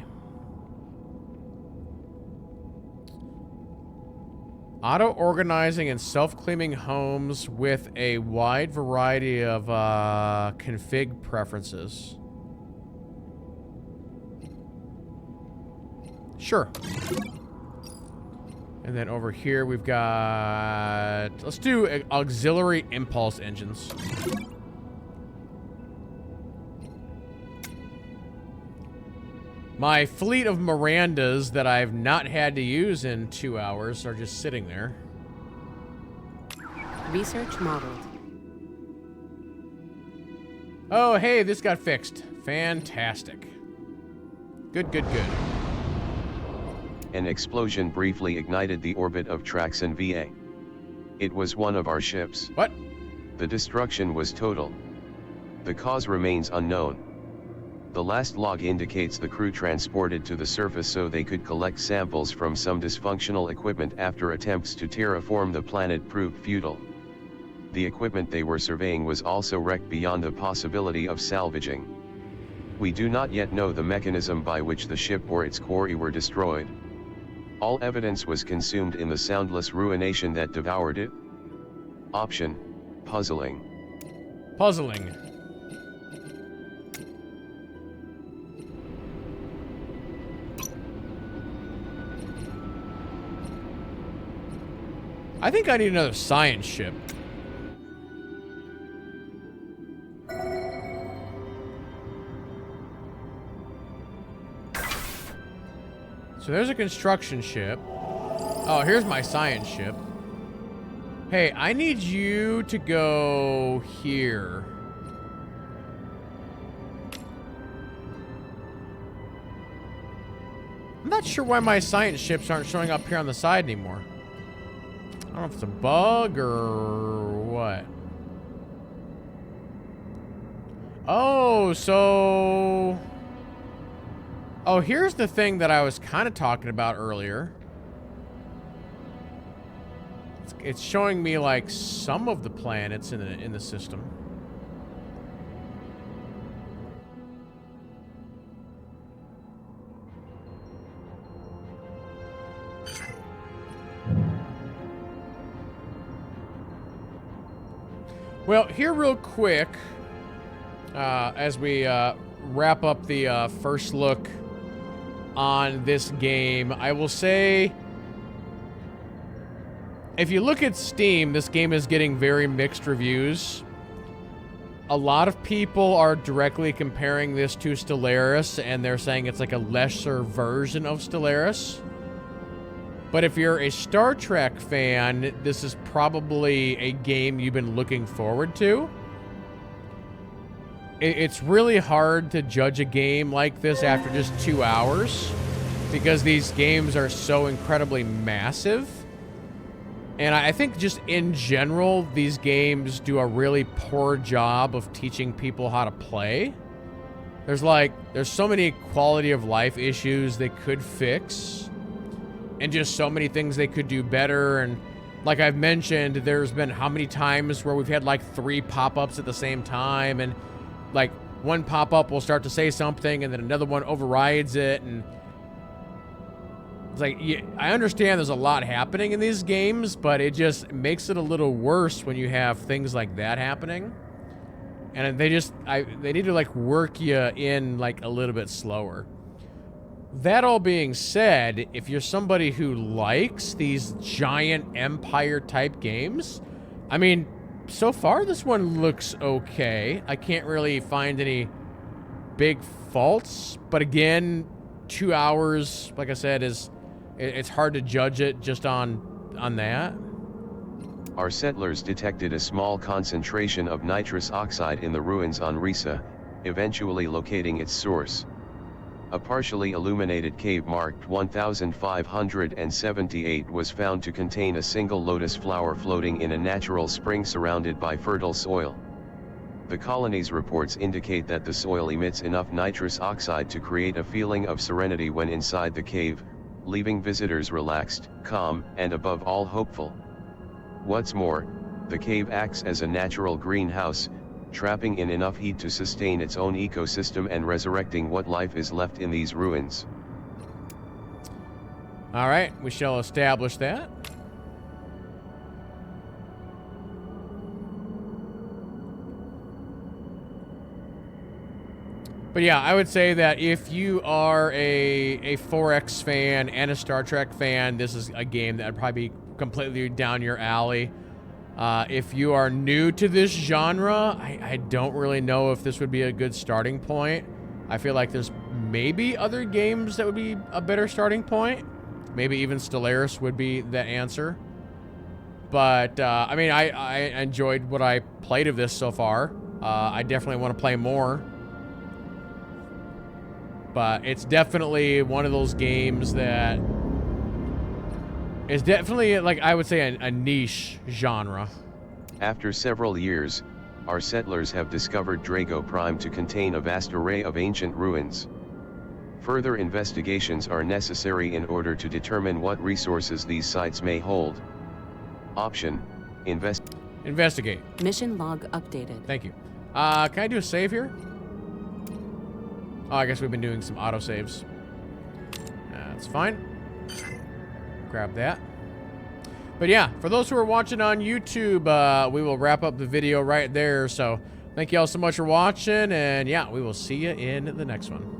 Auto-organizing and self-cleaning homes with a wide variety of config preferences. Sure. And then over here we've got... Let's do auxiliary impulse engines. My fleet of Mirandas that I've not had to use in 2 hours are just sitting there. Research modeled. Oh, hey, this got fixed. Fantastic. Good, good, good. An explosion briefly ignited the orbit of Traxon VA. It was one of our ships. What? The destruction was total. The cause remains unknown. The last log indicates the crew transported to the surface so they could collect samples from some dysfunctional equipment after attempts to terraform the planet proved futile. The equipment they were surveying was also wrecked beyond the possibility of salvaging. We do not yet know the mechanism by which the ship or its quarry were destroyed. All evidence was consumed in the soundless ruination that devoured it. Option: puzzling. Puzzling. I think I need another science ship. So there's a construction ship. Oh, here's my science ship. Hey, I need you to go here. I'm not sure why my science ships aren't showing up here on the side anymore. I don't know if it's a bug or what. Oh, so... Oh, here's the thing that I was kind of talking about earlier. It's showing me, like, some of the planets in the system. Well, here real quick, as we wrap up the first look on this game, I will say, if you look at Steam, this game is getting very mixed reviews. A lot of people are directly comparing this to Stellaris, and they're saying it's like a lesser version of Stellaris. But if you're a Star Trek fan, this is probably a game you've been looking forward to. It's really hard to judge a game like this after just 2 hours, because these games are so incredibly massive. And I think just in general, these games do a really poor job of teaching people how to play. There's so many quality of life issues they could fix. and just so many things they could do better. And like I've mentioned, there's been how many times where we've had like 3 pop-ups at the same time, and like one pop-up will start to say something and then another one overrides it, and it's like, yeah, I understand there's a lot happening in these games, but it just makes it a little worse when you have things like that happening. And they need to like work you in like a little bit slower. That all being said, if you're somebody who likes these giant empire type games, I mean, so far this one looks okay. I can't really find any big faults, but again, 2 hours, like I said, it's hard to judge it just on that. Our settlers detected a small concentration of nitrous oxide in the ruins on Risa, eventually locating its source. A partially illuminated cave marked 1578 was found to contain a single lotus flower floating in a natural spring surrounded by fertile soil. The colony's reports indicate that the soil emits enough nitrous oxide to create a feeling of serenity when inside the cave, leaving visitors relaxed, calm, and above all hopeful. What's more, the cave acts as a natural greenhouse, trapping in enough heat to sustain its own ecosystem and resurrecting what life is left in these ruins. All right, we shall establish that. But yeah, I would say that if you are a 4X fan and a Star Trek fan, this is a game that would probably be completely down your alley. If you are new to this genre, I don't really know if this would be a good starting point. I feel like there's maybe other games that would be a better starting point. Maybe even Stellaris would be the answer. But, I mean, I enjoyed what I played of this so far. I definitely want to play more. But it's definitely one of those games that is definitely, like, I would say, a niche genre. After several years, our settlers have discovered Drago Prime to contain a vast array of ancient ruins. Further investigations are necessary in order to determine what resources these sites may hold. Option: Investigate. Mission log updated. Thank you. Can I do a save here? Oh, I guess we've been doing some autosaves. That's fine. Grab that. But yeah, for those who are watching on YouTube, we will wrap up the video right there. So thank you all so much for watching, and yeah, we will see you in the next one.